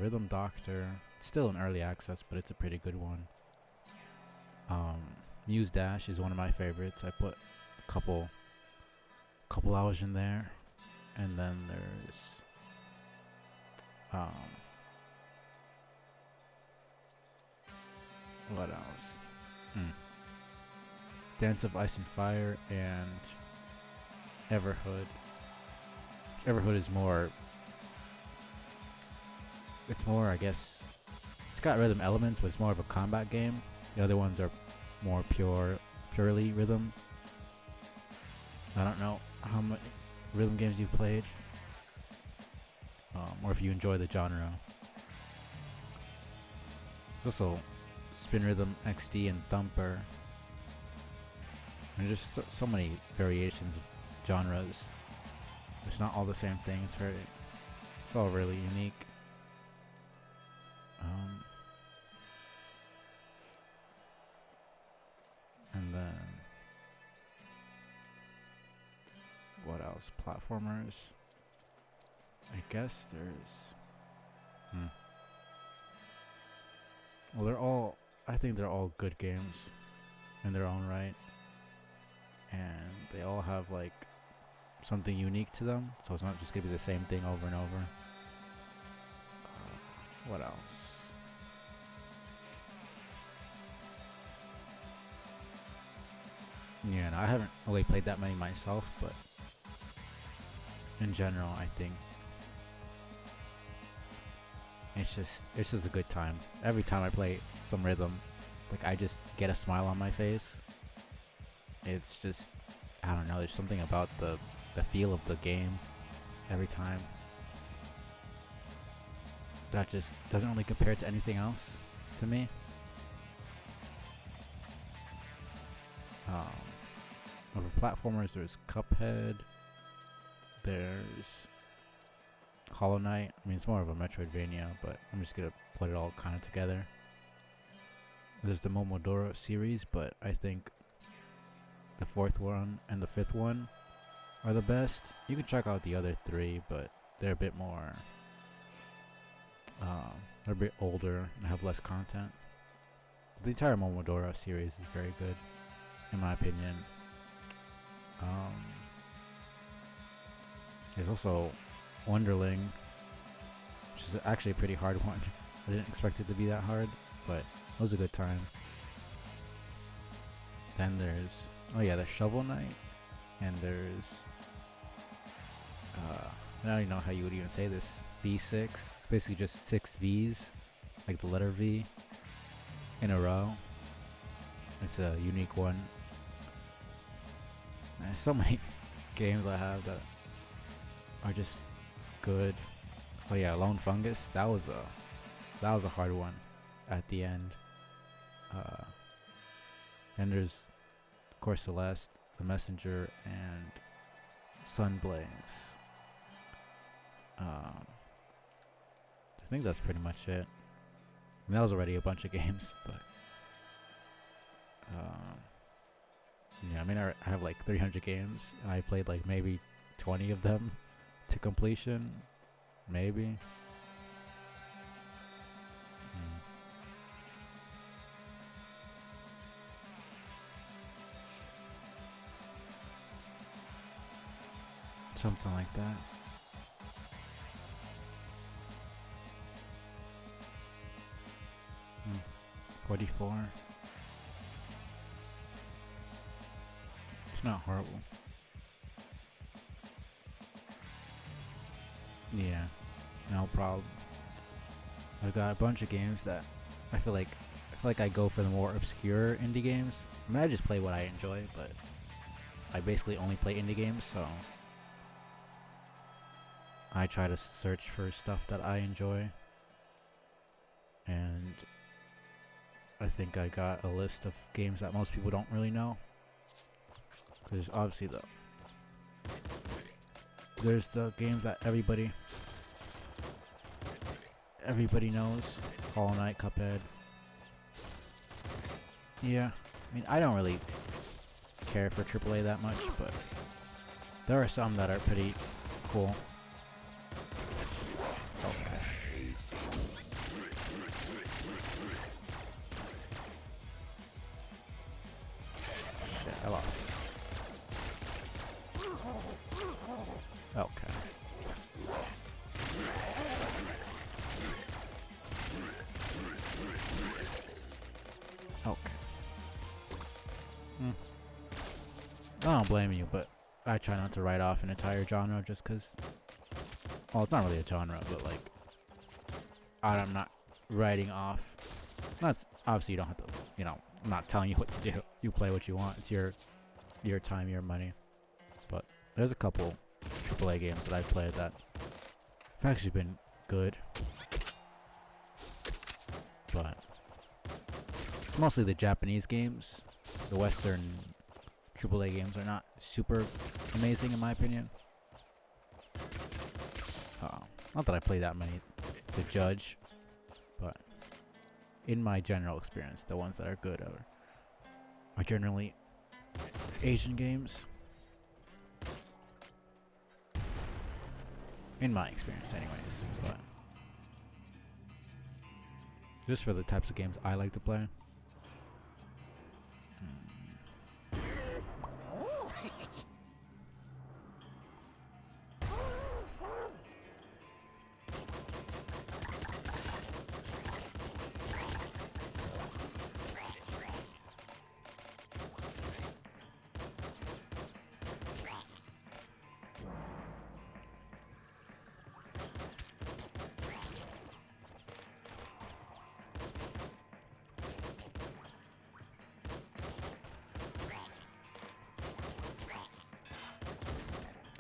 Rhythm Doctor, it's still in early access, but it's a pretty good one. Muse Dash is one of my favorites. I put a couple hours in there. And then there's what else? Dance of Ice and Fire and Everhood. Everhood is more, I guess, it's got rhythm elements, but it's more of a combat game. The other ones are more purely rhythm. I don't know how many rhythm games you've played, or if you enjoy the genre. There's also Spin Rhythm XD and Thumper. And there's just so many variations of genres. It's not all the same thing. It's all really unique. And then what else? Platformers. I guess there's. Well, I think they're all good games in their own right, and they all have like something unique to them, so it's not just gonna be the same thing over and over. What else? Yeah, no, I haven't really played that many myself, but in general, I think it's just a good time. Every time I play some rhythm, like I just get a smile on my face. It's just, I don't know, there's something about the feel of the game every time that just doesn't really compare to anything else to me. Over platformers, there's Cuphead, there's Hollow Knight. I mean, it's more of a Metroidvania, but I'm just gonna put it all kind of together. There's the Momodora series, but I think the fourth one and the fifth one are the best. You can check out the other three, but they're a bit more, they're a bit older and have less content. The entire Momodora series is very good, in my opinion. There's also Wonderling, which is actually a pretty hard one. I didn't expect it to be that hard, but it was a good time. Then there's, oh yeah, there's Shovel Knight, and there's, I don't even know how you would even say this, V6. It's basically just 6 Vs, like the letter V, in a row. It's a unique one. There's so many games I have that are just good. Oh yeah, Lone Fungus. That was a hard one at the end. Then there's, of course, Celeste, The Messenger, and Sunblaze. I think that's pretty much it. And that was already a bunch of games, but yeah, I mean, I have like 300 games, and I played like maybe 20 of them to completion, maybe. Something like that. Hmm. 44. It's not horrible. Yeah, no problem. I've got a bunch of games that I feel like I go for the more obscure indie games. I mean, I just play what I enjoy, but I basically only play indie games, so I try to search for stuff that I enjoy. And I think I got a list of games that most people don't really know. There's obviously there's the games that everybody knows. Hollow Knight, Cuphead. Yeah, I mean, I don't really care for AAA that much, but there are some that are pretty cool. Okay. Shit, I lost. Okay. Okay. I don't blame you, but I try not to write off an entire genre just because, well, it's not really a genre, but like, I'm not writing off. That's obviously, you don't have to, I'm not telling you what to do. You play what you want. It's your time, your money. But there's a couple AAA games that I've played that have actually been good. But it's mostly the Japanese games. The Western AAA games are not super amazing in my opinion. Not that I play that many to judge, but in my general experience, the ones that are good are generally Asian games. In my experience, anyways. But just for the types of games I like to play.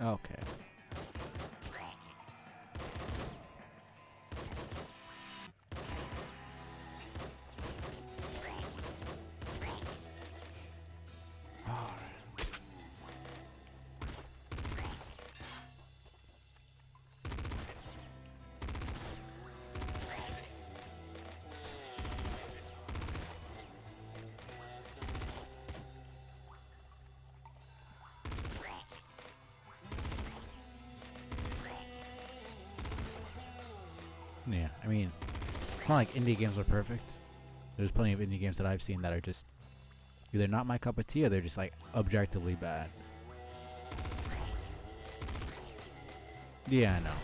Okay. Yeah, I mean, it's not like indie games are perfect. There's plenty of indie games that I've seen that are just either not my cup of tea or they're just like objectively bad. Yeah, I know.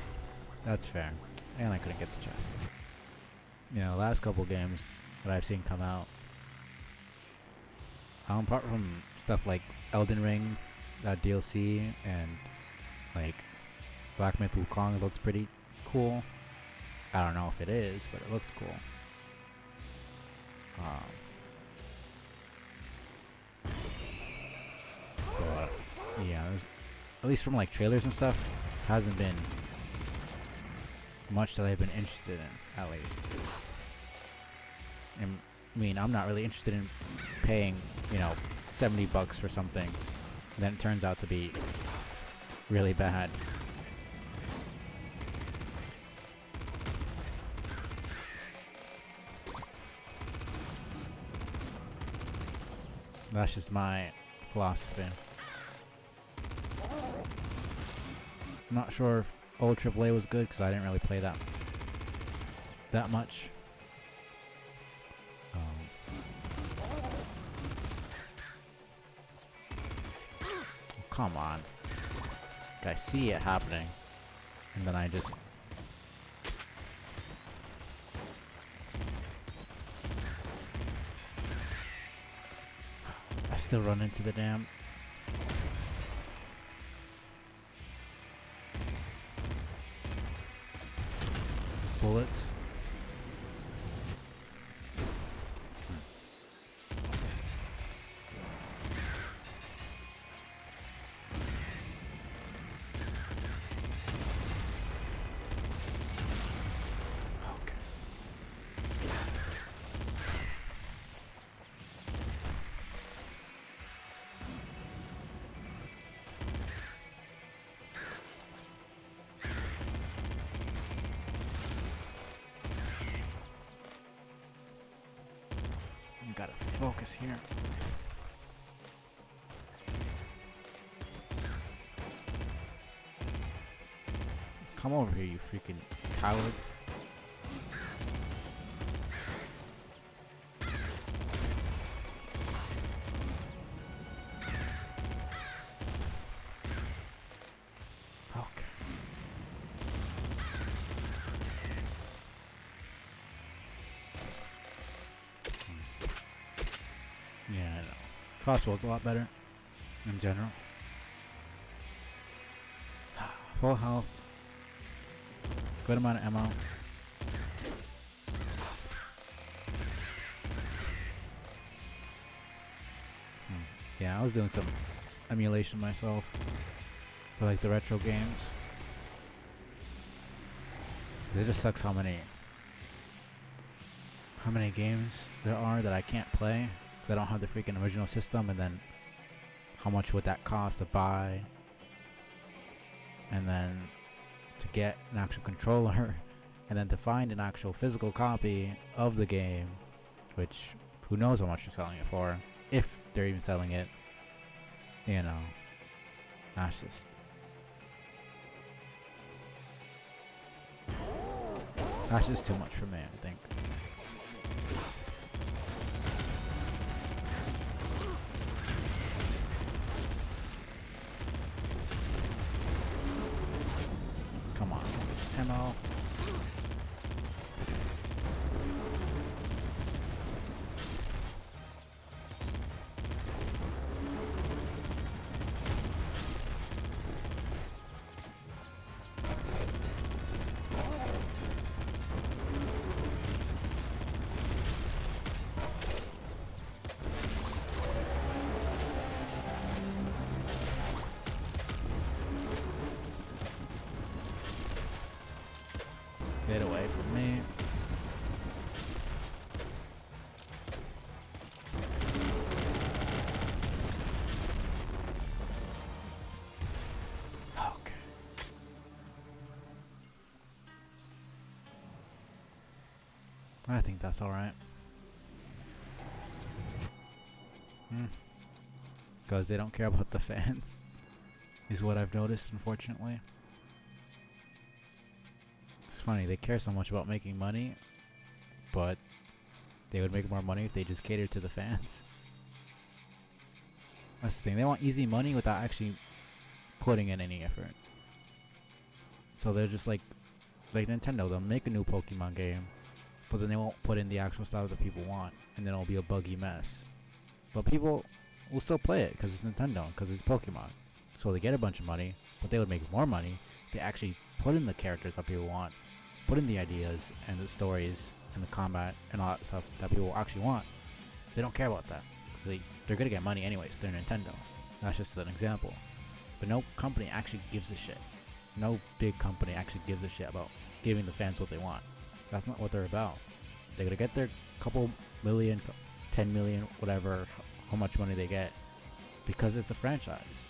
That's fair. And I couldn't get the chest. You know, last couple games that I've seen come out, apart from stuff like Elden Ring, that DLC, and like Black Myth Wukong looks pretty cool. I don't know if it is, but it looks cool. But yeah, at least from like trailers and stuff, hasn't been much that I've been interested in, at least. And, I mean, I'm not really interested in paying, $70 for something, then it turns out to be really bad. That's just my philosophy. I'm not sure if old AAA was good because I didn't really play that much. Come on. I see it happening, and then I just... I still run into the damn... bullets. Gotta focus here. Come over here, you freaking coward. Okay. Yeah, I know. Crossbow's a lot better in general. Full health. Good amount of ammo. Yeah, I was doing some emulation myself for like the retro games. It just sucks how many games there are that I can't play because I don't have the freaking original system, and then how much would that cost to buy, and then to get an actual controller, and then to find an actual physical copy of the game, which who knows how much they're selling it for, if they're even selling it. That's just too much for me, I think. Come on, this ammo. Get away from me. Okay. I think that's alright. Because they don't care about the fans, is what I've noticed, unfortunately. It's funny, they care so much about making money, but they would make more money if they just catered to the fans. That's the thing, they want easy money without actually putting in any effort. So they're just like Nintendo, they'll make a new Pokemon game, but then they won't put in the actual style that people want, and then it'll be a buggy mess. But people will still play it because it's Nintendo, because it's Pokemon. So they get a bunch of money, but they would make more money. They actually put in the characters that people want, put in the ideas and the stories and the combat and all that stuff that people actually want. They don't care about that because they're gonna get money anyways. They're Nintendo. That's just an example. But no company actually gives a shit. No big company actually gives a shit about giving the fans what they want. So that's not what they're about. They're gonna get their couple million, 10 million, whatever, how much money they get, because it's a franchise.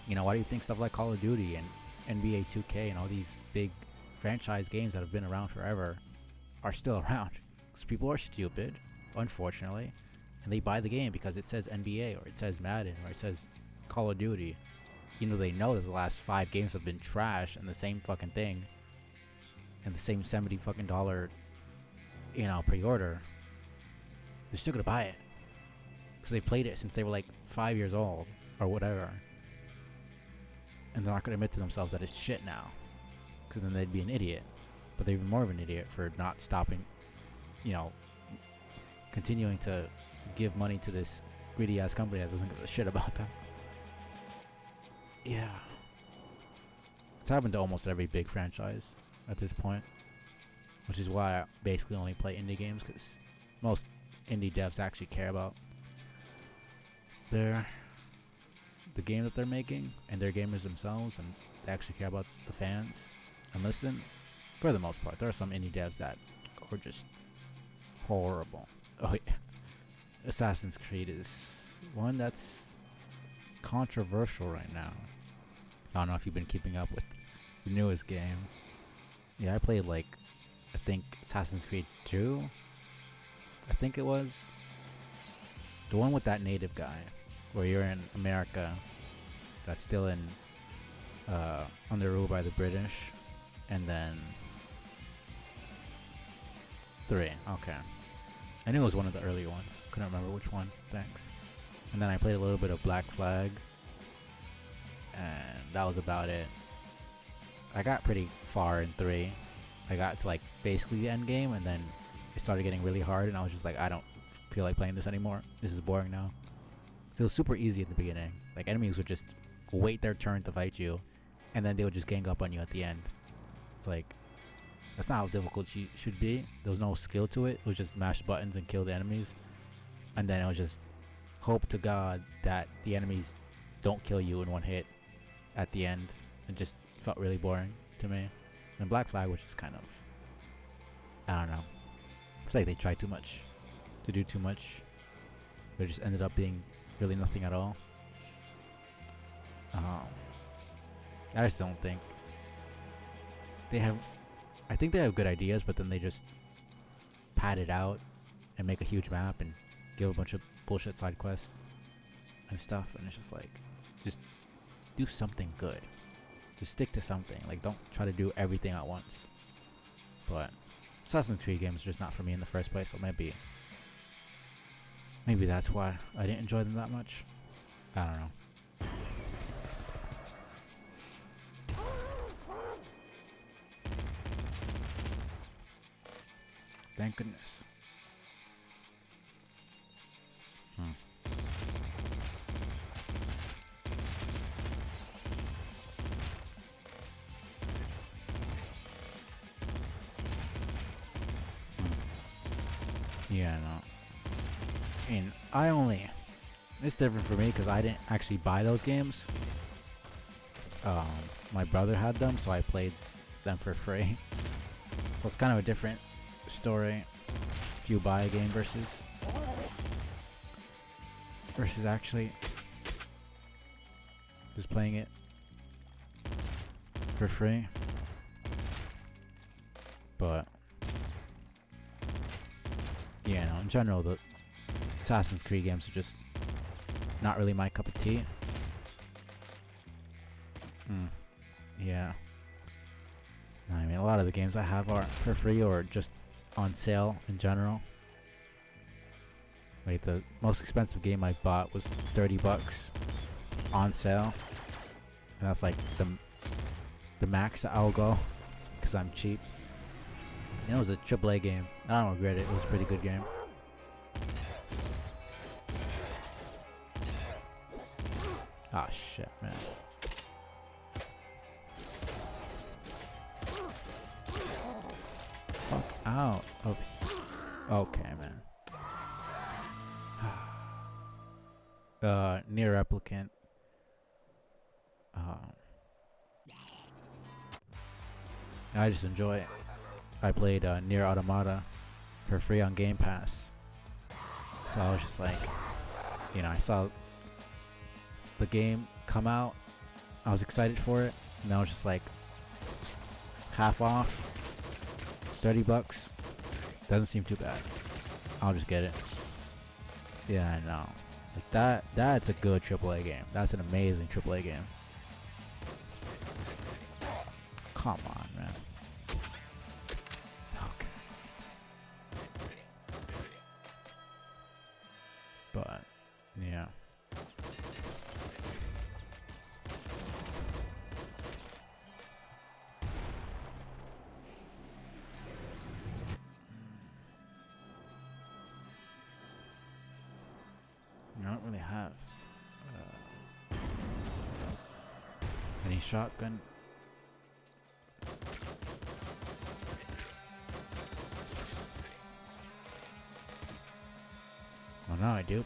You know, why do you think stuff like Call of Duty and NBA 2K and all these big franchise games that have been around forever are still around? Because people are stupid, unfortunately, and they buy the game because it says NBA or it says Madden or it says Call of Duty. You know, they know that the last 5 games have been trash and the same fucking thing and the same $70 fucking, you know, pre-order. They're still gonna buy it. So they've played it since they were like 5 years old or whatever. And they're not going to admit to themselves that it's shit now, because then they'd be an idiot. But they're even more of an idiot for not stopping, you know, continuing to give money to this greedy ass company that doesn't give a shit about them. Yeah. It's happened to almost every big franchise at this point, which is why I basically only play indie games, because most indie devs actually care about the game that they're making, and they're gamers themselves, and they actually care about the fans. And listen, for the most part, there are some indie devs that are just horrible. Oh yeah, Assassin's Creed is one that's controversial right now. I don't know if you've been keeping up with the newest game. Yeah, I played I think Assassin's Creed 2, I think it was. The one with that native guy, where you're in America, that's still in under rule by the British, and then 3. Okay, I knew it was one of the earlier ones. Couldn't remember which one. Thanks. And then I played a little bit of Black Flag, and that was about it. I got pretty far in 3. I got to basically the end game, and then it started getting really hard, and I was just like, I don't feel like playing this anymore. This is boring now. So it was super easy at the beginning. Enemies would just wait their turn to fight you, and then they would just gang up on you at the end. It's that's not how difficult she should be. There was no skill to it. It was just mash buttons and kill the enemies, and then it was just hope to God that the enemies don't kill you in one hit at the end. It just felt really boring to me. And Black Flag was just kind of, I don't know. It's like they tried too much to do too much. But it just ended up being really nothing at all. I just don't think they have. I think they have good ideas, but then they just pad it out and make a huge map and give a bunch of bullshit side quests and stuff. And it's just just do something good. Just stick to something. Don't try to do everything at once. But Assassin's Creed games are just not for me in the first place, so maybe that's why I didn't enjoy them that much. I don't know. Thank goodness. Yeah, no. It's different for me because I didn't actually buy those games. My brother had them, so I played them for free. So it's kind of a different story if you buy a game versus actually just playing it for free. But yeah, no, in general, the Assassin's Creed games are just not really my cup of tea. Yeah. I mean, a lot of the games I have are for free or just on sale in general. Like the most expensive game I bought was $30 on sale, and that's like the max that I'll go because I'm cheap. And it was a AAA game. I don't regret it. It was a pretty good game. Ah, shit, man. Fuck out of here. Okay, man. Nier Replicant. I just enjoy it. I played Nier Automata for free on Game Pass. So I was just like, you know, I saw the game come out. I was excited for it. And I was just like, just half off. $30. Doesn't seem too bad. I'll just get it. Yeah, I know. Like that's a good AAA game. That's an amazing AAA game. Come on, man. Okay. But, yeah. I don't really have any shotgun. Well, now I do.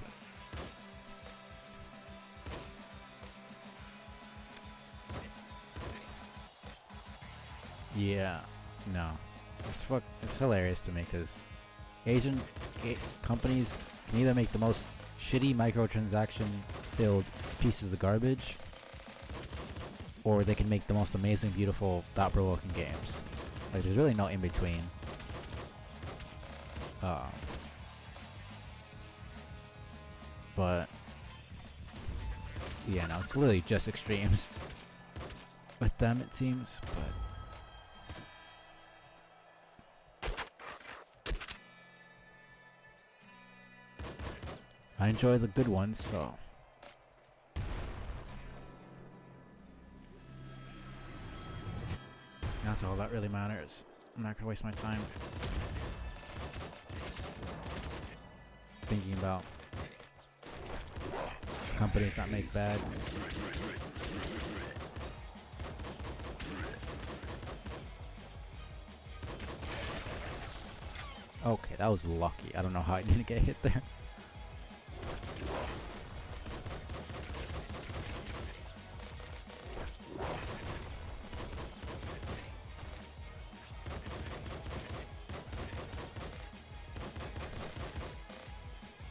Yeah, no, it's hilarious to me because Asian companies can either make the most shitty microtransaction filled pieces of garbage, or they can make the most amazing, beautiful, thought-provoking games. Like, there's really no in between. But yeah, no, it's literally just extremes with them, it seems. But I enjoy the good ones, so that's all that really matters. I'm not gonna waste my time thinking about companies that make bad. Okay, that was lucky. I don't know how I didn't get hit there.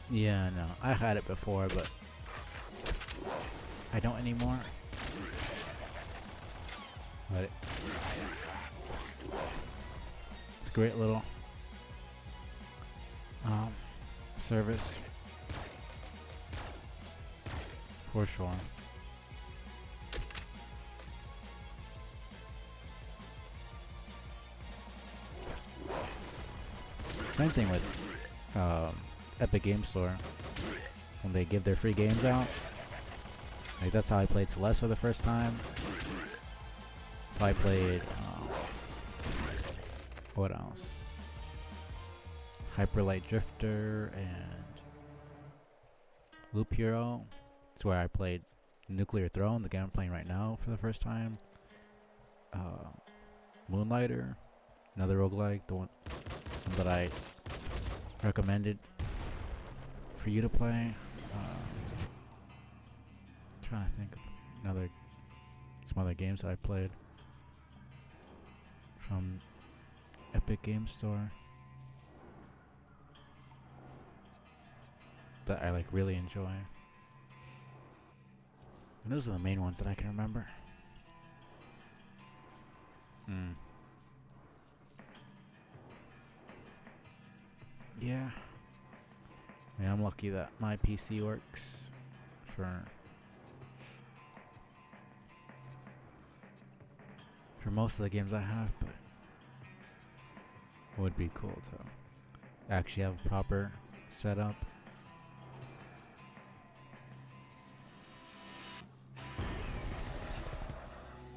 Yeah, no, I had it before, but I don't anymore. But it's a great little service for sure. Same thing with Epic Game Store when they give their free games out. Like, that's how I played Celeste for the first time. So I played what else? Hyper Light Drifter and Loop Hero. It's where I played Nuclear Throne, the game I'm playing right now for the first time. Moonlighter, another roguelike, the one that I recommended for you to play. Trying to think of some other games that I played from Epic Game Store that I like really enjoy. And those are the main ones that I can remember. Yeah. I mean, I'm lucky that my PC works for most of the games I have, but it would be cool to actually have a proper setup.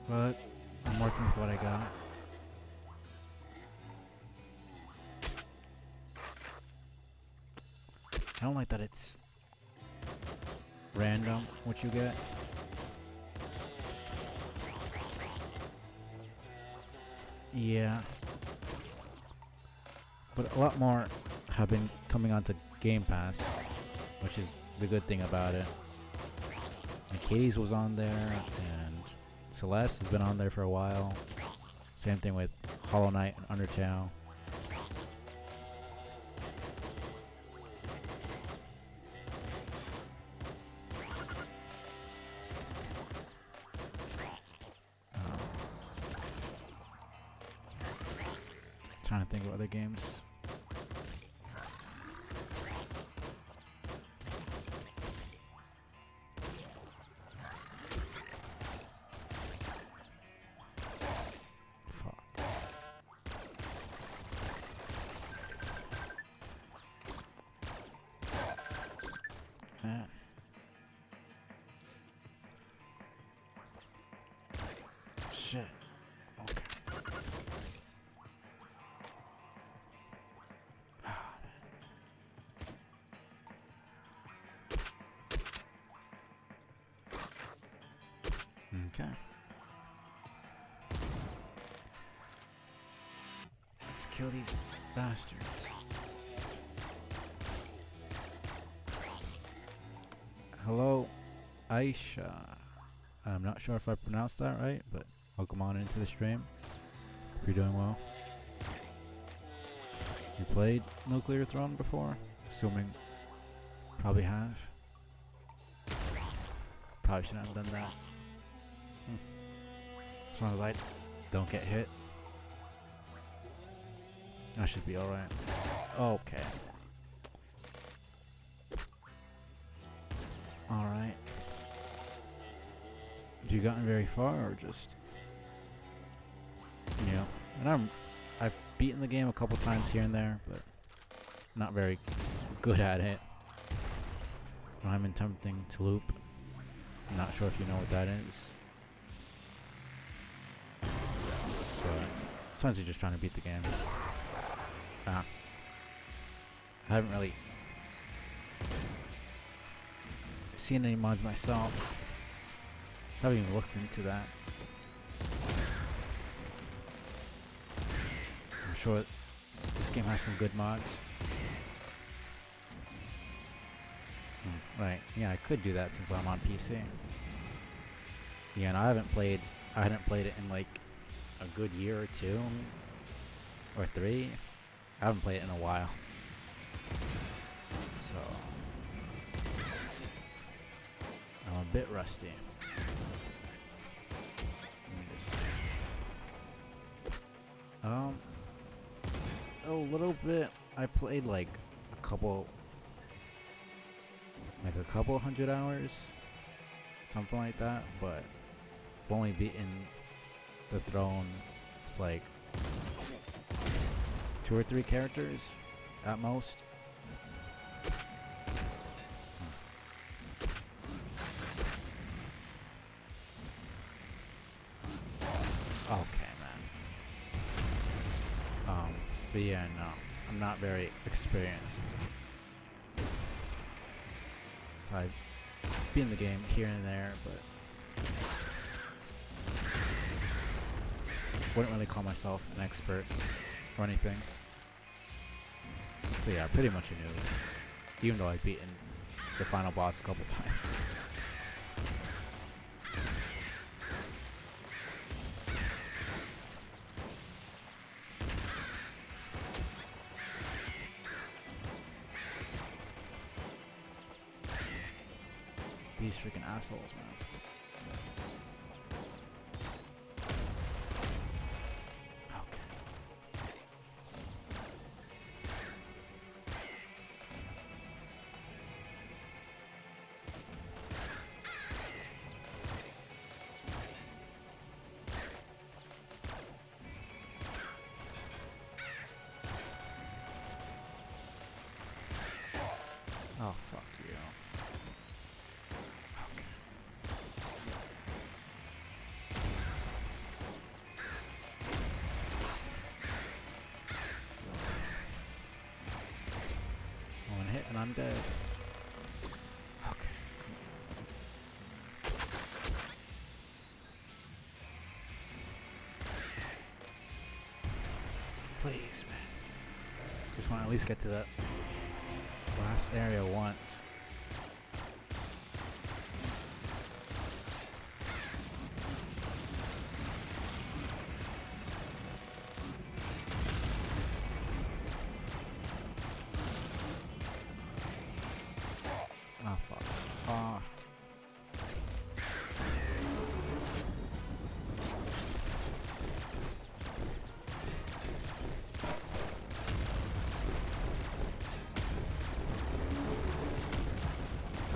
But I'm working with what I got. I don't like that it's random what you get. Yeah. But a lot more have been coming onto Game Pass, which is the good thing about it. And Katie's was on there, and Celeste has been on there for a while. Same thing with Hollow Knight and Undertale. Trying to think of other games. Fuck. Man. Shit. Okay. Okay. Let's kill these bastards. Hello, Aisha. I'm not sure if I pronounced that right, but welcome on into the stream. Hope you're doing well. You played Nuclear Throne before? Assuming probably have. Probably shouldn't have done that. As long as I don't get hit, I should be alright. Okay. Alright. Have you gotten very far or just... You know, and I've beaten the game a couple times here and there, but not very good at it. I'm attempting to loop. I'm not sure if you know what that is. Sometimes you're just trying to beat the game. I haven't really seen any mods myself. Haven't even looked into that. I'm sure this game has some good mods. Right, yeah, I could do that since I'm on PC. Yeah, and I hadn't played it in like a good year or two or 3. I haven't played it in a while, so I'm a bit rusty. A little bit. I played like a couple 100 hours, something like that, but I've only beaten the throne with like 2 or 3 characters at most. Okay, man. But yeah, no, I'm not very experienced. So I've been in the game here and there, but wouldn't really call myself an expert or anything. So yeah, pretty much a noob, even though I've beaten the final boss a couple times. these freaking assholes, man. Okay. Oh, fuck you. Okay. One hit and I'm dead. Okay. Please, man. Just want to at least get to that last area once. Oh, fuck off.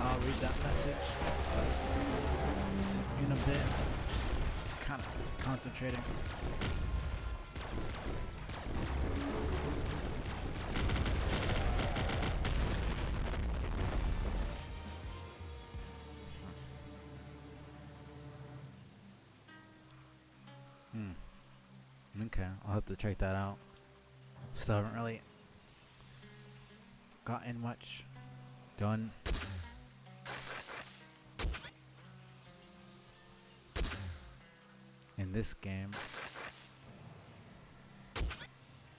I'll read that message in a bit. Kind of concentrating. Okay, I'll have to check that out. Still haven't really gotten much done. In this game.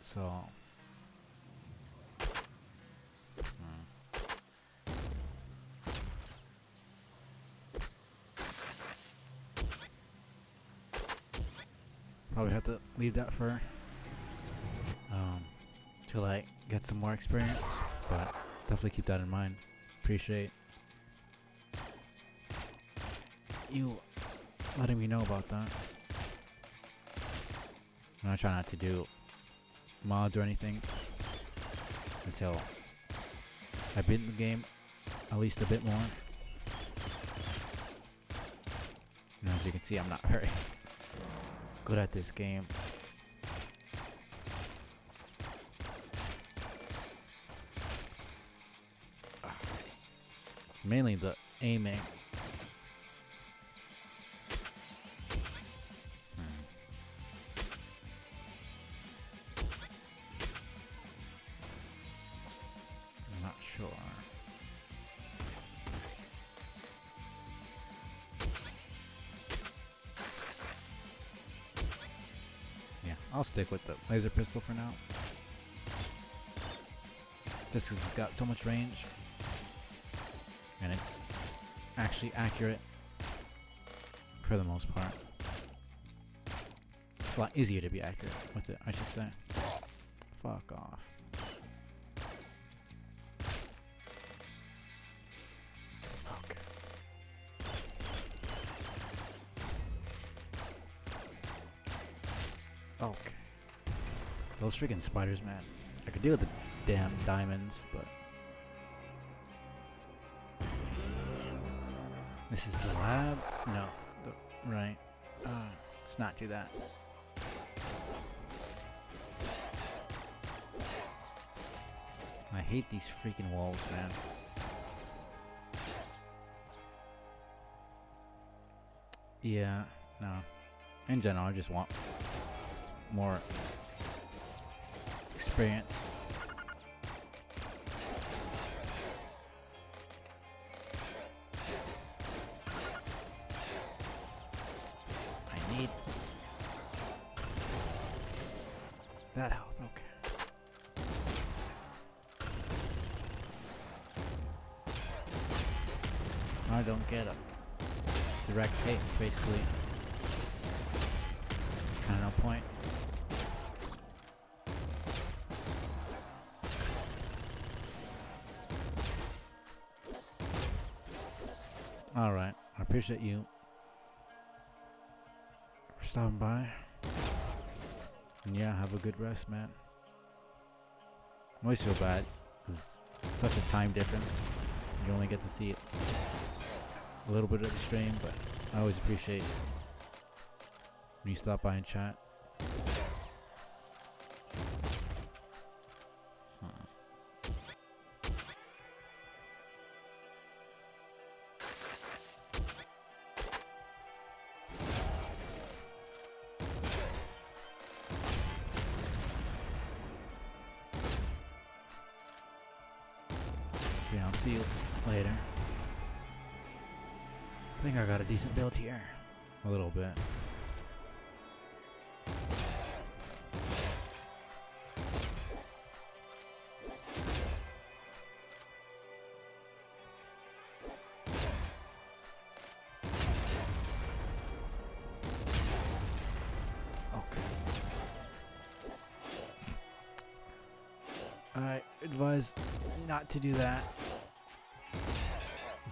So probably have to leave that for till I get some more experience, but definitely keep that in mind. Appreciate you letting me know about that. I'm gonna try not to do mods or anything until I beat the game at least a bit more. And as you can see, I'm not very good at this game. It's mainly the aiming. I'm not sure. Yeah, I'll stick with the laser pistol for now. Just because it's got so much range. And it's actually accurate for the most part. It's a lot easier to be accurate with it, I should say. Fuck off. Okay. Okay. Those freaking spiders, man. I could deal with the damn diamonds, but this is the lab? No. Right. Let's not do that. I hate these freaking walls, man. Yeah, no. In general, I just want more experience. I need that health, okay. I don't get a direct hit, it's basically it's kind of no point. All right. I appreciate you for stopping by. And yeah, have a good rest, man. I always feel bad because it's such a time difference. You only get to see it a little bit of the stream, but I always appreciate when you stop by and chat. Yeah, I'll see you later. I think I got a decent build here. A little bit. Okay. I advise not to do that.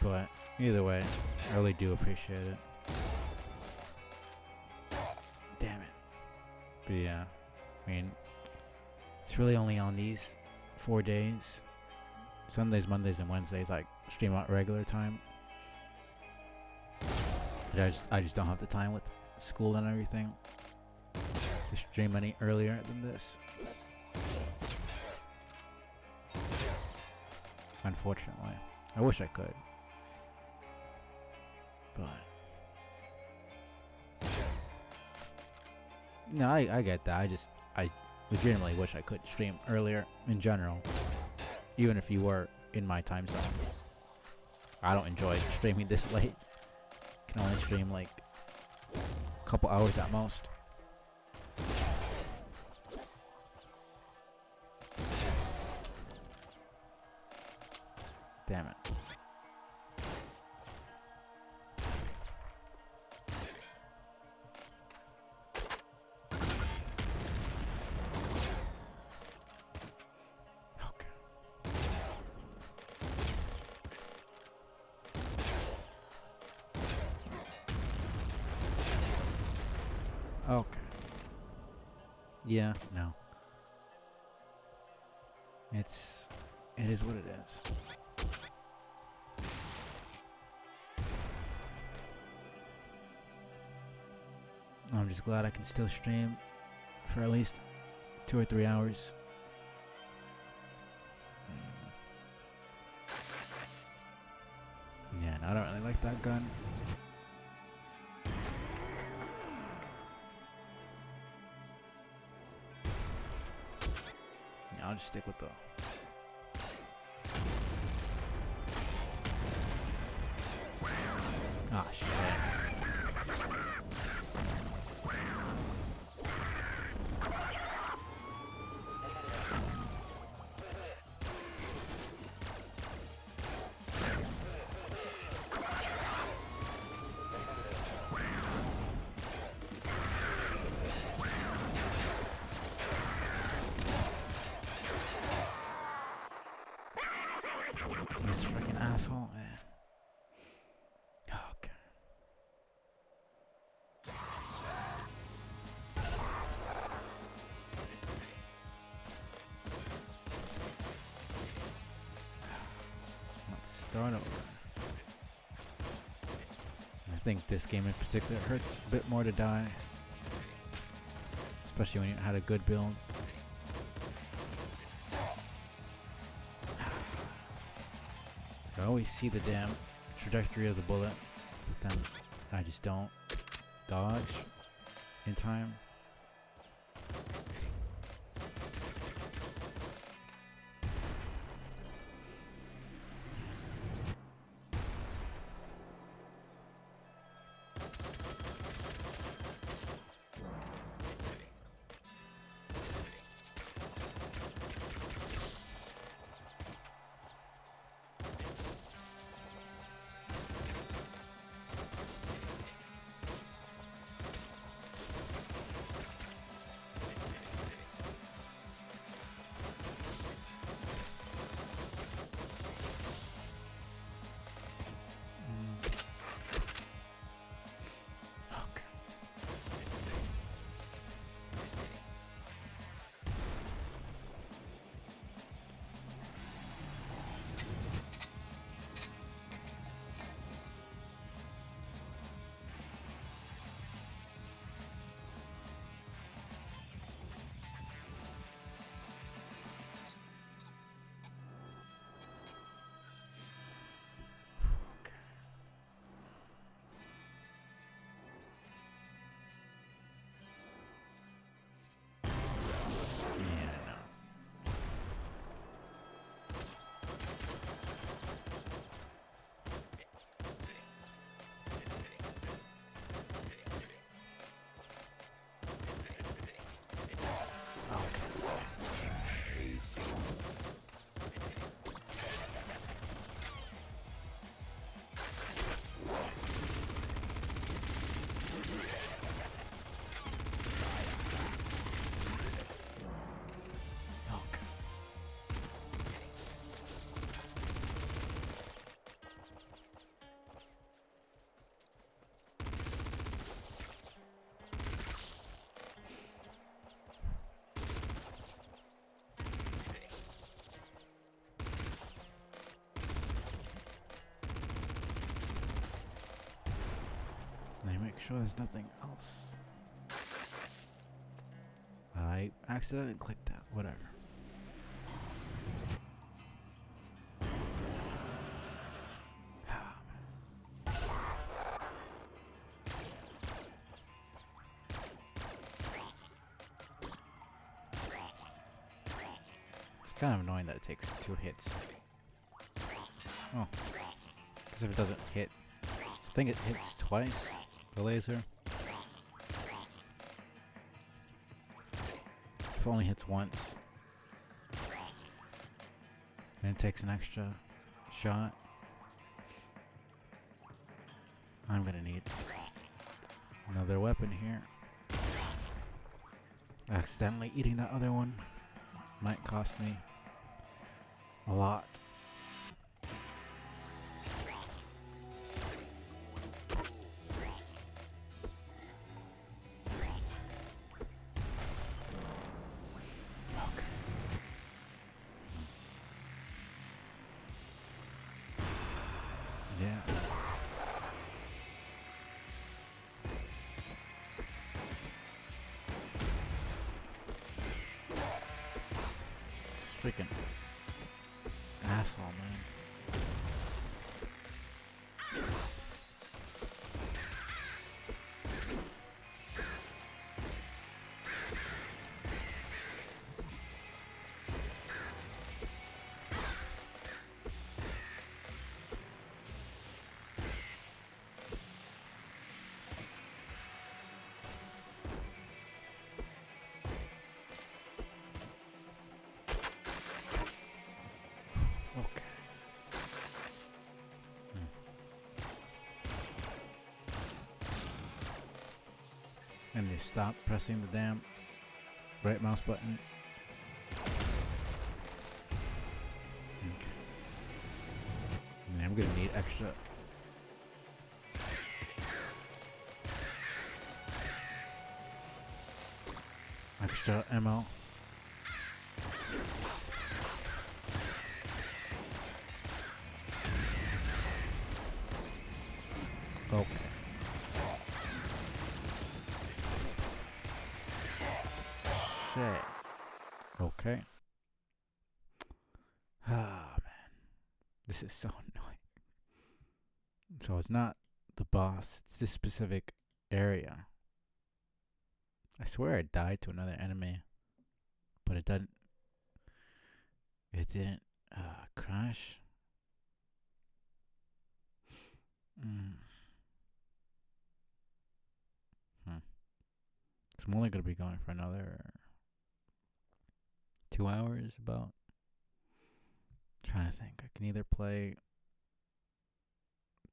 But either way, I really do appreciate it. Damn it. But yeah, I mean, it's really only on these 4 days. Sundays, Mondays, and Wednesdays, like stream out regular time. But I just don't have the time with school and everything to stream any earlier than this. Unfortunately, I wish I could. But no, I get that. I legitimately wish I could stream earlier in general, even if you were in my time zone. I don't enjoy streaming this late. Can only stream like a couple hours at most. Damn it. Okay. Yeah, no. It is what it is. I'm just glad I can still stream for at least 2 or 3 hours. Yeah, no, I don't really like that gun. Yeah, I'll just stick with the... Ah, shit. This freaking asshole, man. Okay. Let's start over. I think this game in particular hurts a bit more to die. Especially when you had a good build. I always see the damn trajectory of the bullet, but then I just don't dodge in time. make sure there's nothing else. I accidentally clicked that. Whatever. It's kind of annoying that it takes 2 hits. Oh. Because if it doesn't hit, I think it hits twice, the laser. If it only hits once, then it takes an extra shot. I'm gonna need another weapon here. Accidentally eating that other one might cost me a lot. Yeah. This freaking asshole, man. Okay. And they stop pressing the damn right mouse button. Okay. And I'm gonna need extra ammo. Okay. Shit. Okay. Ah, man. This is so annoying. So it's not the boss, it's this specific area. I swear I died to another enemy, but it didn't crash. Mm. So I'm only gonna be going for another 2 hours about. Trying to think. I can either play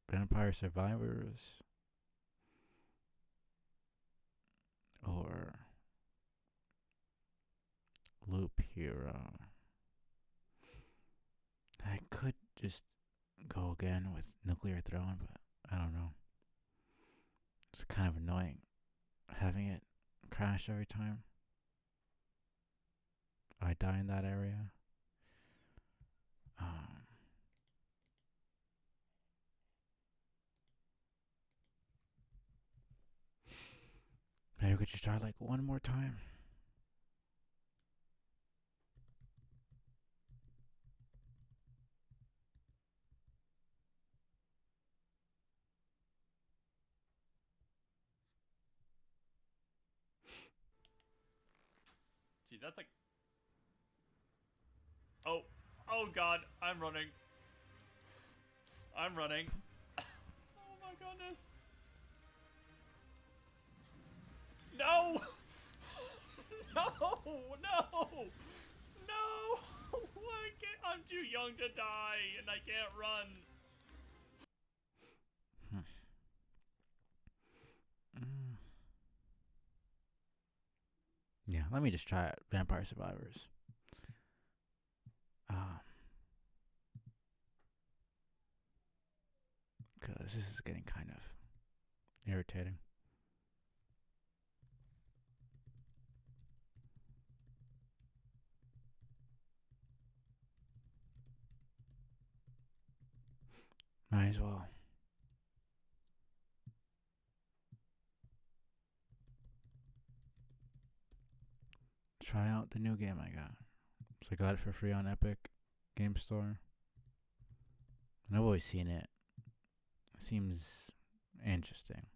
Vampire Survivors or Loop Hero. I could just go again with Nuclear Throne, but I don't know. It's kind of annoying having it crash every time I die in that area. Maybe we could just try like one more time. Jeez, that's like... Oh. Oh god, I'm running. I'm running. Oh my goodness. No! No! No! No! I can't, I'm too young to die, and I can't run. Yeah, let me just try it. Vampire Survivors. Because this is getting kind of irritating. Might as well. try out the new game I got. So I got it for free on Epic Game Store. And I've always seen it. It seems interesting.